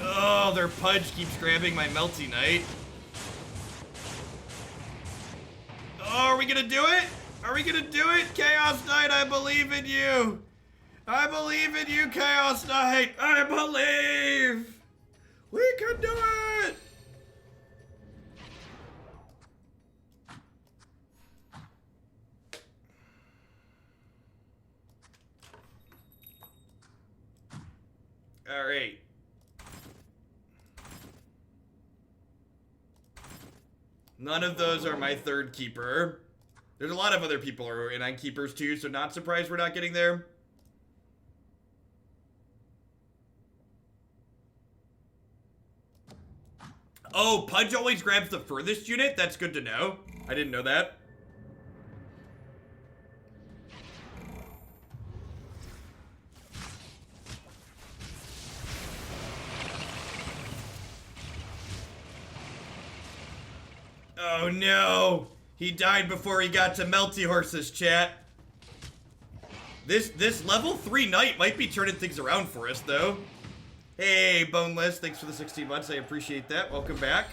Oh, their Pudge keeps grabbing my Melty Knight. Oh, are we gonna do it? Are we gonna do it? Chaos Knight, I believe in you. I believe in you, Chaos Knight. I believe. We can do it. All right. None of those are my third keeper. There's a lot of other people who are in on keepers too, so not surprised we're not getting there. Oh, Pudge always grabs the furthest unit? That's good to know. I didn't know that. Oh no! He died before he got to Melty Horses, chat. This level 3 knight might be turning things around for us, though. Hey, Boneless, thanks for the 16 months. I appreciate that. Welcome back.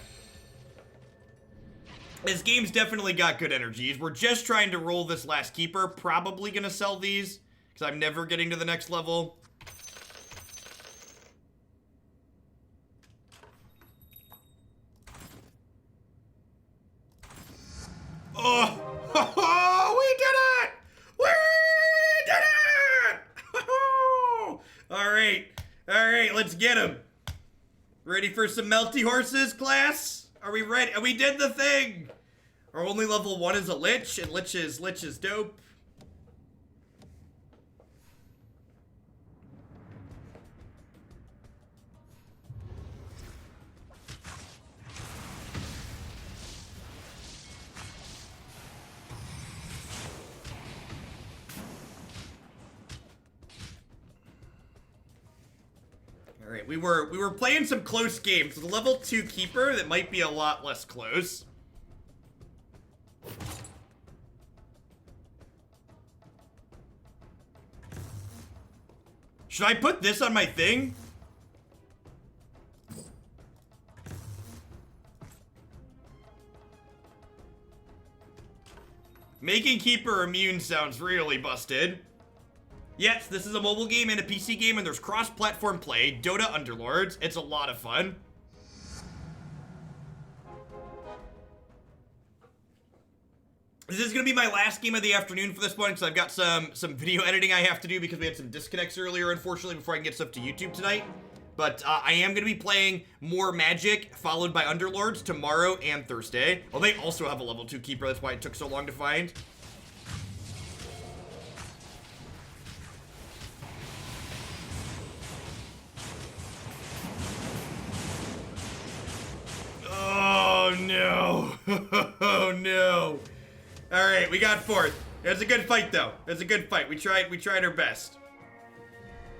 This game's definitely got good energies. We're just trying to roll this last keeper. Probably gonna sell these, because I'm never getting to the next level. Oh! We did it! We did it! Alright, let's get him. Ready for some melty horses, class? Are we ready? We did the thing! Our only level 1 is a lich, and lich is dope. Alright, we were playing some close games with a level 2 keeper that might be a lot less close. Should I put this on my thing? Making keeper immune sounds really busted. Yes, this is a mobile game and a PC game, and there's cross-platform play. DOTA Underlords. It's a lot of fun. This is going to be my last game of the afternoon for this one, because I've got some video editing I have to do because we had some disconnects earlier, unfortunately, before I can get stuff to YouTube tonight. But I am going to be playing more Magic, followed by Underlords, tomorrow and Thursday. Well, they also have a level 2 keeper. That's why it took so long to find. Oh, no. Oh, no. All right, we got 4th. It was a good fight, though. It was a good fight. We tried our best.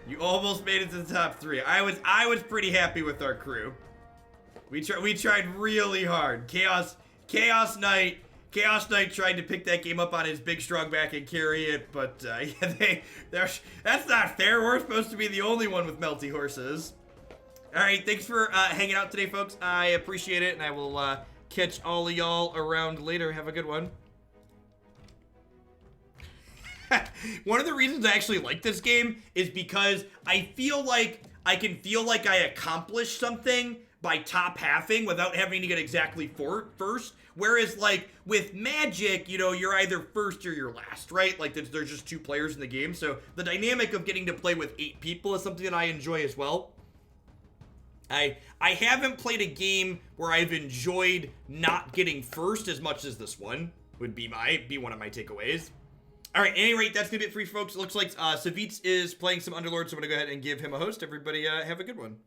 You almost made it to the top 3. I was pretty happy with our crew. We tried really hard. Chaos Knight tried to pick that game up on his big strong back and carry it, but yeah, that's not fair. We're supposed to be the only one with melty horses. All right, thanks for hanging out today, folks. I appreciate it, and I will catch all of y'all around later. Have a good one. One of the reasons I actually like this game is because I feel like I accomplished something by top halving without having to get exactly first. Whereas, like, with Magic, you know, you're either first or you're last, right? Like, there's just 2 players in the game. So the dynamic of getting to play with 8 people is something that I enjoy as well. I haven't played a game where I've enjoyed not getting first as much as this one would be one of my takeaways. All right, at any rate, that's gonna be it for you folks. It looks like Savitz is playing some Underlords, so I'm gonna go ahead and give him a host. Everybody have a good one.